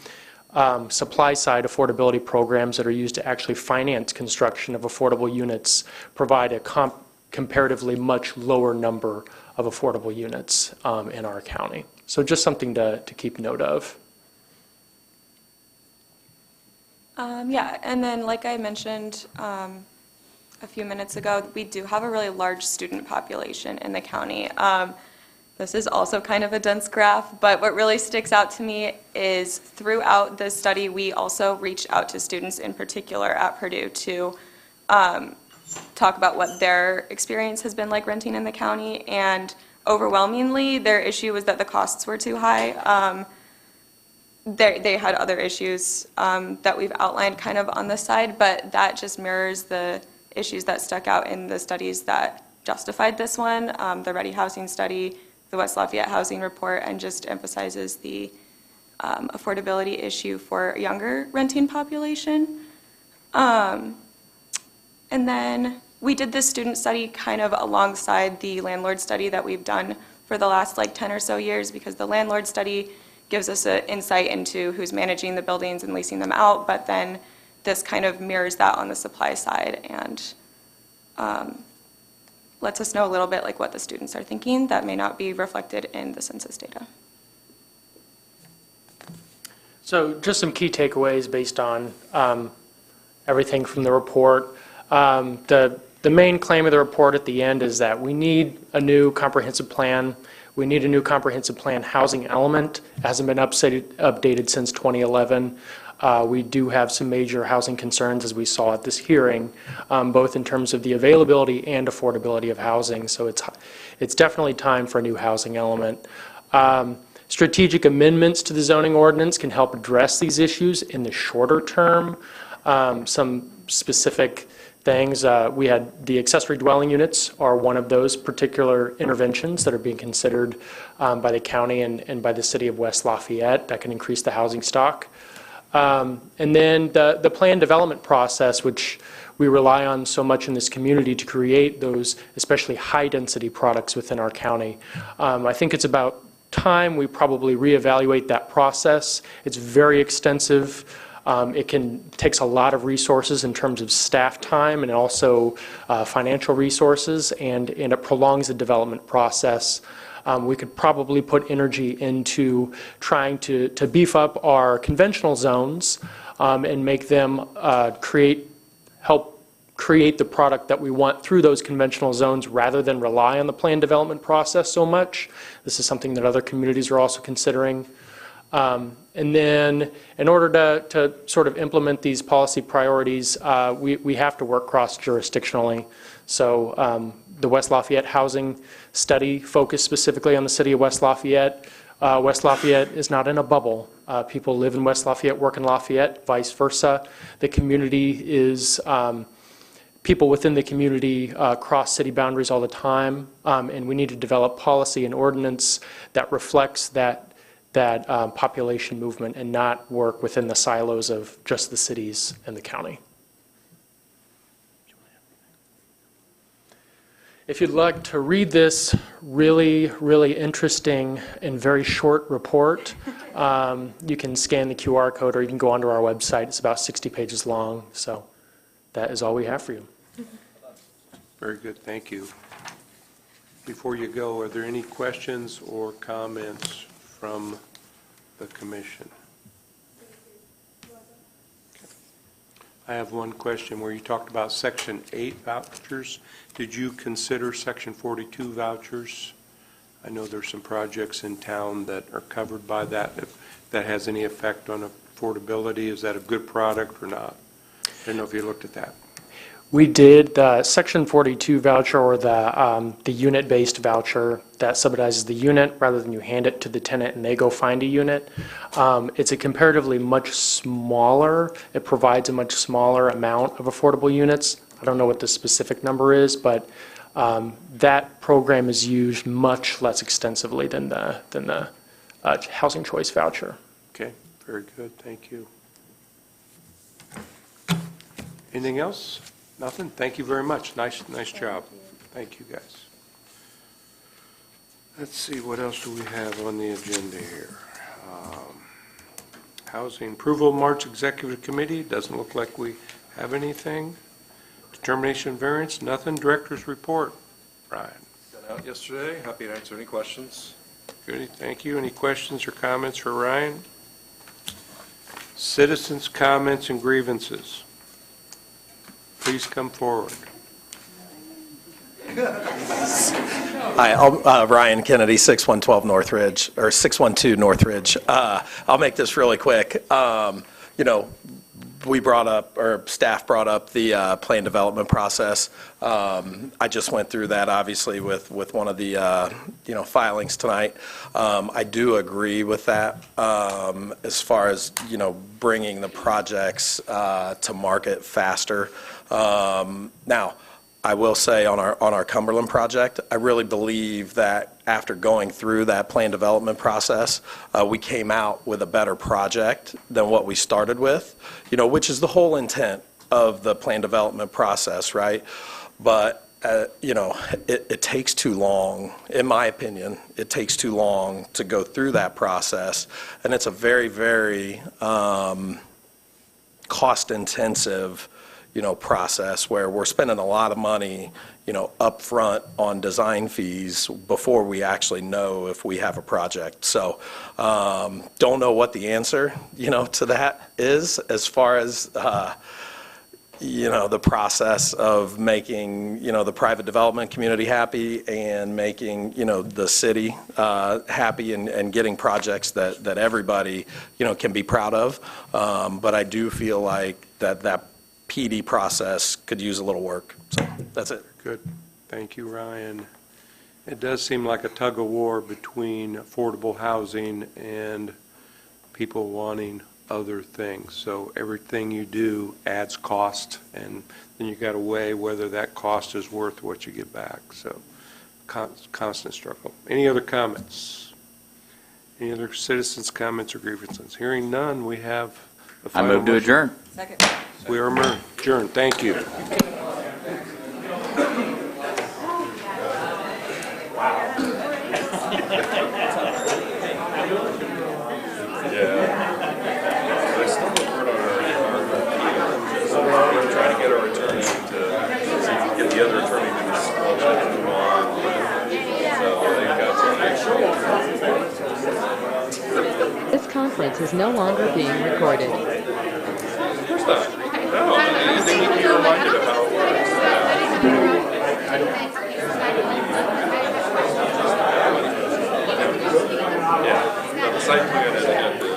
Supply-side affordability programs that are used to actually finance construction of affordable units provide a comparatively much lower number of affordable units in our county. So just something to keep note of. Yeah, and then like I mentioned a few minutes ago, we do have a really large student population in the county. This is also kind of a dense graph, but what really sticks out to me is throughout this study, we also reached out to students in particular at Purdue to talk about what their experience has been like renting in the county, and overwhelmingly, their issue was that the costs were too high. They had other issues that we've outlined kind of on this side, but that just mirrors the issues that stuck out in the studies that justified this one, the Ready Housing Study, the West Lafayette Housing Report, and just emphasizes the affordability issue for a younger renting population. And then we did this student study kind of alongside the landlord study that we've done for the last like 10 or so years, because the landlord study gives us an insight into who's managing the buildings and leasing them out, but then this kind of mirrors that on the supply side and lets us know a little bit like what the students are thinking that may not be reflected in the census data. So just some key takeaways based on everything from the report. The main claim of the report at the end is that we need a new comprehensive plan. We need a new comprehensive plan housing element. It hasn't been updated since 2011. We do have some major housing concerns, as we saw at this hearing, both in terms of the availability and affordability of housing. So it's definitely time for a new housing element. Strategic amendments to the zoning ordinance can help address these issues in the shorter term. Some specific things, we had the accessory dwelling units are one of those particular interventions that are being considered by the county and by the city of West Lafayette that can increase the housing stock. And then the plan development process, which we rely on so much in this community to create those especially high-density products within our county. I think it's about time we probably reevaluate that process. It's very extensive. It takes a lot of resources in terms of staff time and also financial resources, and it prolongs the development process. We could probably put energy into trying to beef up our conventional zones and make them help create the product that we want through those conventional zones rather than rely on the plan development process so much. This is something that other communities are also considering. And then in order to sort of implement these policy priorities, we have to work cross-jurisdictionally. So the West Lafayette housing study focused specifically on the city of West Lafayette. West Lafayette is not in a bubble. People live in West Lafayette, work in Lafayette, vice versa. The community is, people within the community cross city boundaries all the time, and we need to develop policy and ordinance that reflects that population movement and not work within the silos of just the cities and the county. If you'd like to read this really, really interesting and very short report, you can scan the QR code or you can go onto our website. It's about 60 pages long, so that is all we have for you. Very good, thank you. Before you go, are there any questions or comments from the commission? I have one question where you talked about Section 8 vouchers. Did you consider Section 42 vouchers? I know there's some projects in town that are covered by that. If that has any effect on affordability, is that a good product or not? I don't know if you looked at that. We did the Section 42 voucher, or the unit-based voucher that subsidizes the unit rather than you hand it to the tenant and they go find a unit. It's a comparatively much smaller, it provides a much smaller amount of affordable units. I don't know what the specific number is, but that program is used much less extensively than the housing choice voucher. Okay, very good, thank you. Anything else? Nothing? Thank you very much. Nice job. Thank you, guys. Let's see, what else do we have on the agenda here? Housing Approval March Executive Committee, doesn't look like we have anything. Determination of variance, nothing. Director's report. Ryan. Got out yesterday. Happy to answer any questions. Good, thank you. Any questions or comments for Ryan? Citizens' comments and grievances. Please come forward. Hi, Ryan Kennedy, 6112 Northridge, or 612 Northridge. I'll make this really quick. We brought up, or staff brought up the plan development process. I just went through that, obviously, with one of the filings tonight. I do agree with that as far as bringing the projects to market faster. Now, I will say on our Cumberland project, I really believe that after going through that plan development process, we came out with a better project than what we started with, which is the whole intent of the plan development process, right? But, it takes too long, in my opinion, it takes too long to go through that process. And it's a very, very cost-intensive process where we're spending a lot of money, up front on design fees before we actually know if we have a project. So don't know what the answer, to that is as far as, the process of making, the private development community happy and making, the city happy and getting projects that everybody, can be proud of. But I do feel like that PD process could use a little work. So that's it. Good. Thank you, Ryan. It does seem like a tug of war between affordable housing and people wanting other things. So everything you do adds cost, and then you got to weigh whether that cost is worth what you get back. So constant struggle. Any other comments? Any other citizens' comments or grievances? Hearing none, we have the I final move to motion. adjourn. Second. We are adjourned. Thank you. Trying to get our attorney to see if we can get the other attorney to disclose it and move on. This conference is no longer being recorded. Of course not. They need to be reminded of how it works. Yeah, the site plan is